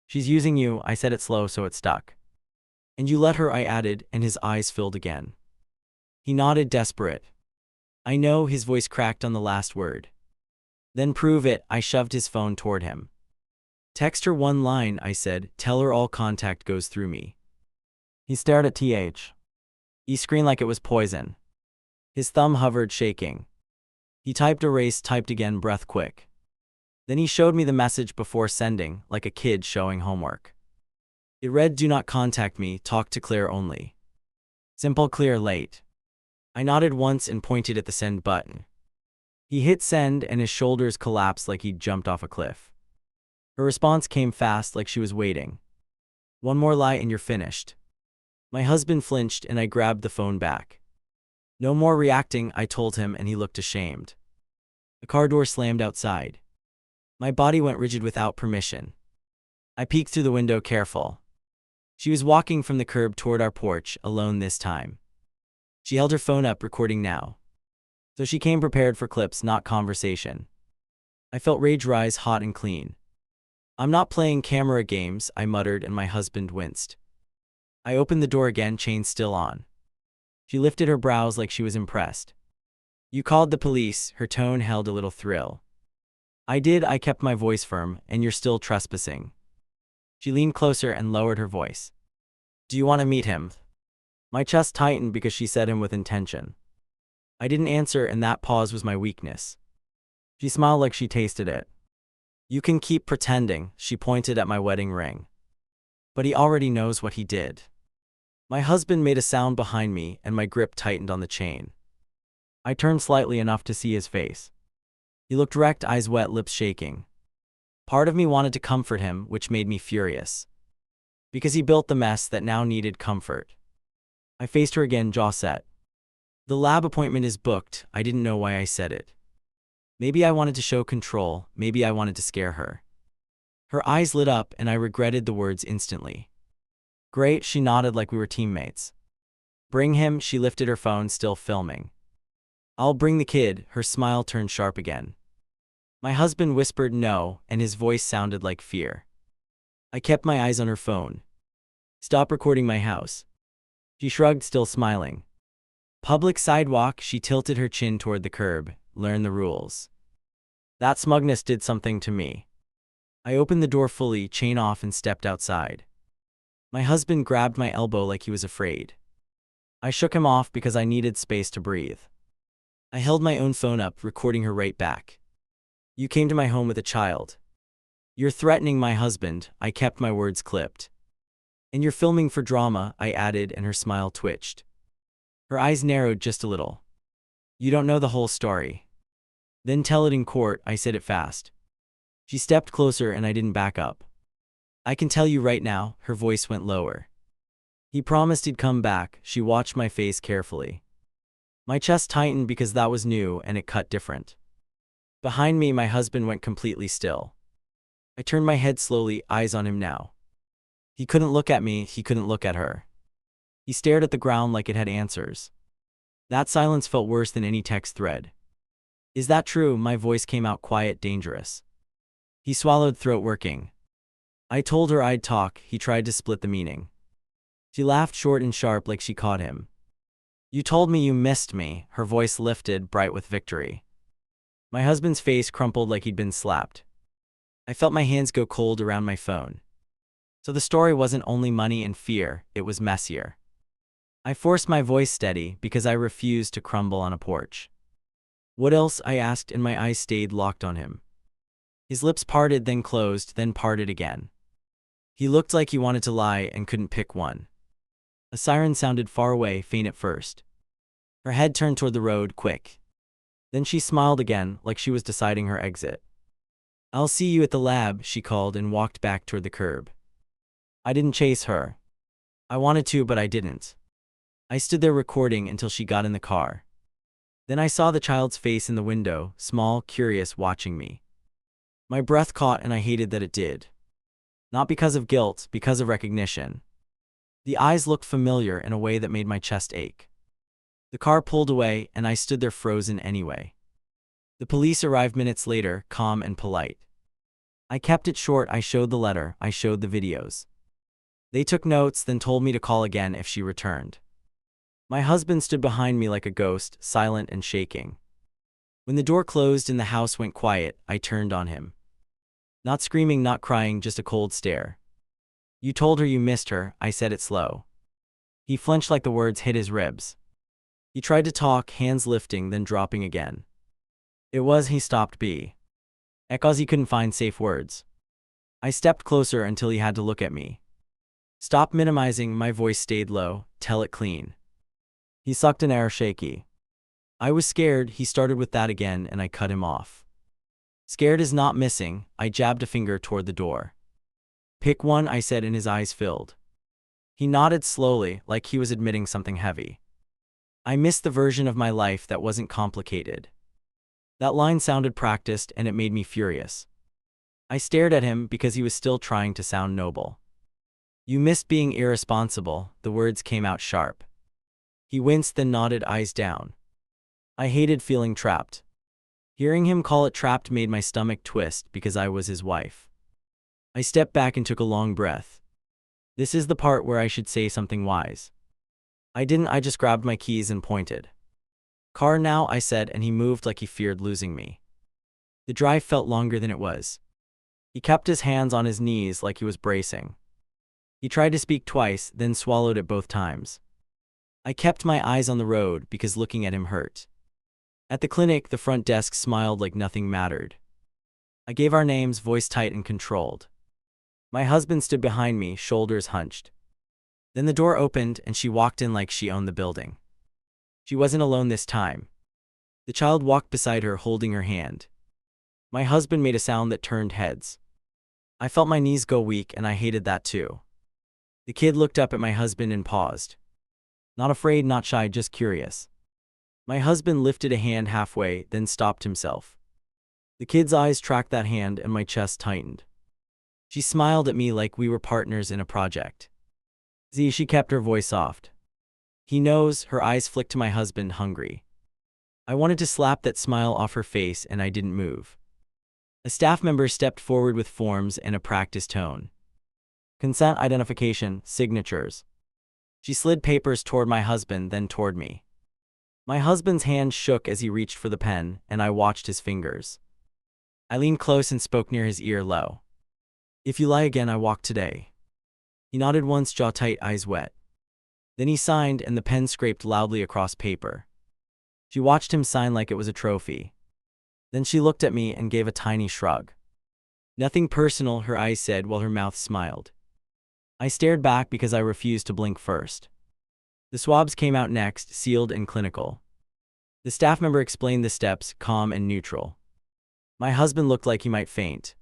"She's using you," I said it slow so it stuck. "And you let her," I added, and his eyes filled again. He nodded, desperate. "I know." His voice cracked on the last word. "Then prove it." I shoved his phone toward him. "Text her one line," I said. "Tell her all contact goes through me." He stared at He screamed like it was poison. His thumb hovered, shaking. He typed, erased, typed again, breath quick. Then he showed me the message before sending, like a kid showing homework. It read, "Do not contact me, talk to Claire only." Simple, clear, late. I nodded once and pointed at the send button. He hit send and his shoulders collapsed like he'd jumped off a cliff. Her response came fast, like she was waiting. "One more lie and you're finished." My husband flinched and I grabbed the phone back. "No more reacting," I told him, and he looked ashamed. The car door slammed outside. My body went rigid without permission. I peeked through the window, careful. She was walking from the curb toward our porch, alone this time. She held her phone up, recording now. So she came prepared for clips, not conversation. I felt rage rise, hot and clean. "I'm not playing camera games," I muttered, and my husband winced. I opened the door again, chain still on. She lifted her brows like she was impressed. "You called the police?" Her tone held a little thrill. "I did." I kept my voice firm. "And you're still trespassing." She leaned closer and lowered her voice. "Do you want to meet him?" My chest tightened because she said him with intention. I didn't answer, and that pause was my weakness. She smiled like she tasted it. "You can keep pretending." She pointed at my wedding ring. "But he already knows what he did." My husband made a sound behind me, and my grip tightened on the chain. I turned slightly, enough to see his face. He looked wrecked, eyes wet, lips shaking. Part of me wanted to comfort him, which made me furious. Because he built the mess that now needed comfort. I faced her again, jaw set. "The lab appointment is booked." I didn't know why I said it. Maybe I wanted to show control, maybe I wanted to scare her. Her eyes lit up, and I regretted the words instantly. "Great," she nodded like we were teammates. "Bring him." She lifted her phone, still filming. "I'll bring the kid." Her smile turned sharp again. My husband whispered no, and his voice sounded like fear. I kept my eyes on her phone. "Stop recording my house." She shrugged, still smiling. "Public sidewalk." She tilted her chin toward the curb. "Learn the rules." That smugness did something to me. I opened the door fully, chain off, and stepped outside. My husband grabbed my elbow like he was afraid. I shook him off because I needed space to breathe. I held my own phone up, recording her right back. "You came to my home with a child. You're threatening my husband." I kept my words clipped. "And you're filming for drama," I added, and her smile twitched. Her eyes narrowed just a little. "You don't know the whole story." "Then tell it in court." I said it fast. She stepped closer, and I didn't back up. "I can tell you right now." Her voice went lower. "He promised he'd come back." She watched my face carefully. My chest tightened because that was new, and it cut different. Behind me, my husband went completely still. I turned my head slowly, eyes on him now. He couldn't look at me, he couldn't look at her. He stared at the ground like it had answers. That silence felt worse than any text thread. "Is that true?" My voice came out quiet, dangerous. He swallowed, throat working. I told her I'd talk. He tried to split the meaning. She laughed, short and sharp, like she caught him. "You told me you missed me." Her voice lifted, bright with victory. My husband's face crumpled like he'd been slapped. I felt my hands go cold around my phone. So the story wasn't only money and fear, it was messier. I forced my voice steady because I refused to crumble on a porch. What else? I asked, and my eyes stayed locked on him. His lips parted, then closed, then parted again. He looked like he wanted to lie and couldn't pick one. A siren sounded far away, faint at first. Her head turned toward the road, quick. Then she smiled again, like she was deciding her exit. "I'll see you at the lab," she called and walked back toward the curb. I didn't chase her. I wanted to, but I didn't. I stood there recording until she got in the car. Then I saw the child's face in the window, small, curious, watching me. My breath caught, and I hated that it did. Not because of guilt, because of recognition. The eyes looked familiar in a way that made my chest ache. The car pulled away, and I stood there frozen anyway. The police arrived minutes later, calm and polite. I kept it short. I showed the letter, I showed the videos. They took notes, then told me to call again if she returned. My husband stood behind me like a ghost, silent and shaking. When the door closed and the house went quiet, I turned on him. Not screaming, not crying, just a cold stare. "You told her you missed her," I said it slow. He flinched like the words hit his ribs. He tried to talk, hands lifting, then dropping again. He stopped because he couldn't find safe words. I stepped closer until he had to look at me. "Stop minimizing," my voice stayed low, "tell it clean." He sucked an air, shaky. I was scared. He started with that again, and I cut him off. "Scared is not missing." I jabbed a finger toward the door. "Pick one," I said, and his eyes filled. He nodded slowly, like he was admitting something heavy. "I missed the version of my life that wasn't complicated." That line sounded practiced, and it made me furious. I stared at him because he was still trying to sound noble. "You missed being irresponsible." The words came out sharp. He winced, then nodded, eyes down. I hated feeling trapped. Hearing him call it trapped made my stomach twist because I was his wife. I stepped back and took a long breath. This is the part where I should say something wise. I didn't. I just grabbed my keys and pointed. "Car now," I said, and he moved like he feared losing me. The drive felt longer than it was. He kept his hands on his knees like he was bracing. He tried to speak twice, then swallowed it both times. I kept my eyes on the road because looking at him hurt. At the clinic, the front desk smiled like nothing mattered. I gave our names, voice tight and controlled. My husband stood behind me, shoulders hunched. Then the door opened, and she walked in like she owned the building. She wasn't alone this time. The child walked beside her, holding her hand. My husband made a sound that turned heads. I felt my knees go weak, and I hated that too. The kid looked up at my husband and paused. Not afraid, not shy, just curious. My husband lifted a hand halfway, then stopped himself. The kid's eyes tracked that hand, and my chest tightened. She smiled at me like we were partners in a project. She kept her voice soft. "He knows." Her eyes flicked to my husband, hungry. I wanted to slap that smile off her face, and I didn't move. A staff member stepped forward with forms and a practiced tone. "Consent, identification, signatures." She slid papers toward my husband, then toward me. My husband's hand shook as he reached for the pen, and I watched his fingers. I leaned close and spoke near his ear, low. "If you lie again, I walk today." He nodded once, jaw tight, eyes wet. Then he signed, and the pen scraped loudly across paper. She watched him sign like it was a trophy. Then she looked at me and gave a tiny shrug. "Nothing personal," her eyes said while her mouth smiled. I stared back because I refused to blink first. The swabs came out next, sealed and clinical. The staff member explained the steps, calm and neutral. My husband looked like he might faint.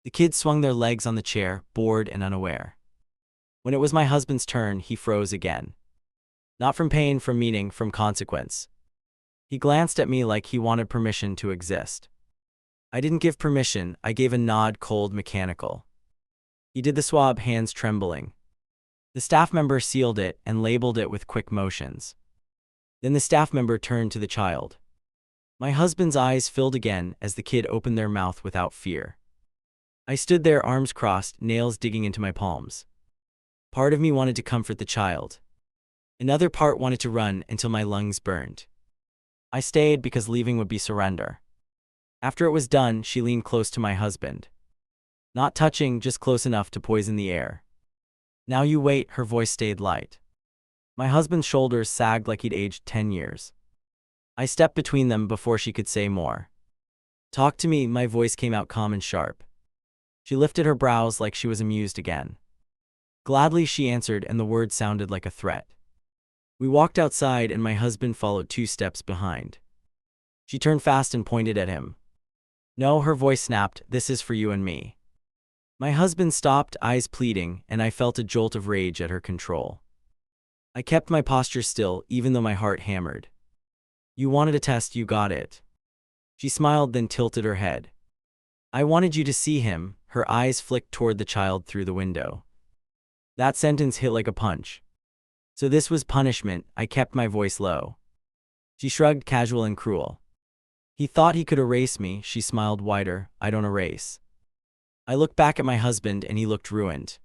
The kids swung their legs on the chair, bored and unaware. When it was my husband's turn, he froze again. Not from pain, from meaning, from consequence. He glanced at me like he wanted permission to exist. I didn't give permission. I gave a nod, cold, mechanical. He did the swab, hands trembling. The staff member sealed it and labeled it with quick motions. Then the staff member turned to the child. My husband's eyes filled again as the kid opened their mouth without fear. I stood there, arms crossed, nails digging into my palms. Part of me wanted to comfort the child. Another part wanted to run until my lungs burned. I stayed because leaving would be surrender. After it was done, she leaned close to my husband. Not touching, just close enough to poison the air. Now you wait, her voice stayed light. My husband's shoulders sagged like he'd aged 10 years. I stepped between them before she could say more. Talk to me, my voice came out calm and sharp. She lifted her brows like she was amused again. Gladly she answered, and the words sounded like a threat. We walked outside and my husband followed 2 steps behind. She turned fast and pointed at him. No, her voice snapped, this is for you and me. My husband stopped, eyes pleading, and I felt a jolt of rage at her control. I kept my posture still, even though my heart hammered. You wanted a test, you got it. She smiled, then tilted her head. I wanted you to see him. Her eyes flicked toward the child through the window. That sentence hit like a punch. So this was punishment. I kept my voice low. She shrugged, casual and cruel. He thought he could erase me. She smiled wider. I don't erase. I looked back at my husband and he looked ruined.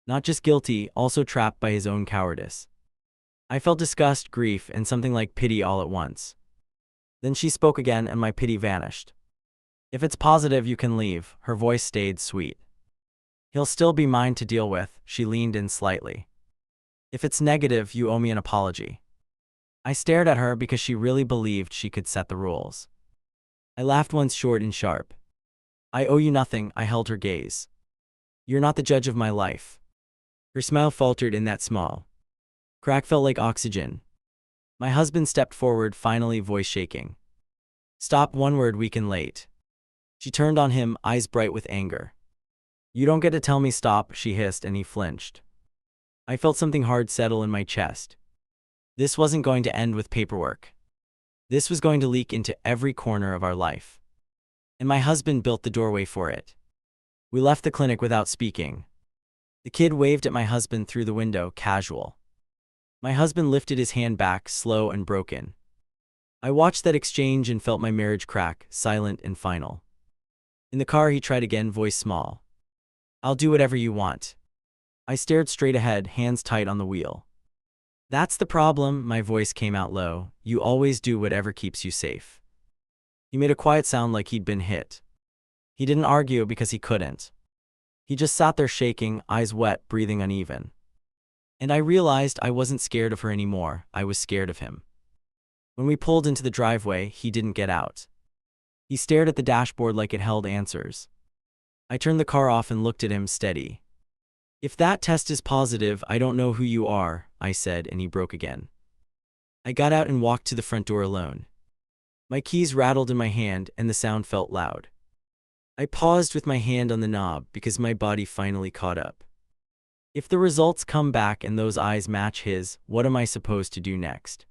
Not just guilty, also trapped by his own cowardice. I felt disgust, grief, and something like pity all at once. Then she spoke again and my pity vanished. If it's positive, you can leave. Her voice stayed sweet. He'll still be mine to deal with. She leaned in slightly. If it's negative, you owe me an apology. I stared at her because she really believed she could set the rules. I laughed once, short and sharp. I owe you nothing. I held her gaze. You're not the judge of my life. Her smile faltered in that small crack, felt like oxygen. My husband stepped forward, finally, voice shaking. Stop, one word, we can late. She turned on him, eyes bright with anger. You don't get to tell me stop, she hissed, and he flinched. I felt something hard settle in my chest. This wasn't going to end with paperwork. This was going to leak into every corner of our life. And my husband built the doorway for it. We left the clinic without speaking. The kid waved at my husband through the window, casual. My husband lifted his hand back, slow and broken. I watched that exchange and felt my marriage crack, silent and final. In the car he tried again, voice small. I'll do whatever you want. I stared straight ahead, hands tight on the wheel. That's the problem, my voice came out low. You always do whatever keeps you safe. He made a quiet sound like he'd been hit. He didn't argue because he couldn't. He just sat there shaking, eyes wet, breathing uneven. And I realized I wasn't scared of her anymore, I was scared of him. When we pulled into the driveway, he didn't get out. He stared at the dashboard like it held answers. I turned the car off and looked at him, steady. If that test is positive, I don't know who you are, I said, and he broke again. I got out and walked to the front door alone. My keys rattled in my hand and the sound felt loud. I paused with my hand on the knob because my body finally caught up. If the results come back and those eyes match his, what am I supposed to do next?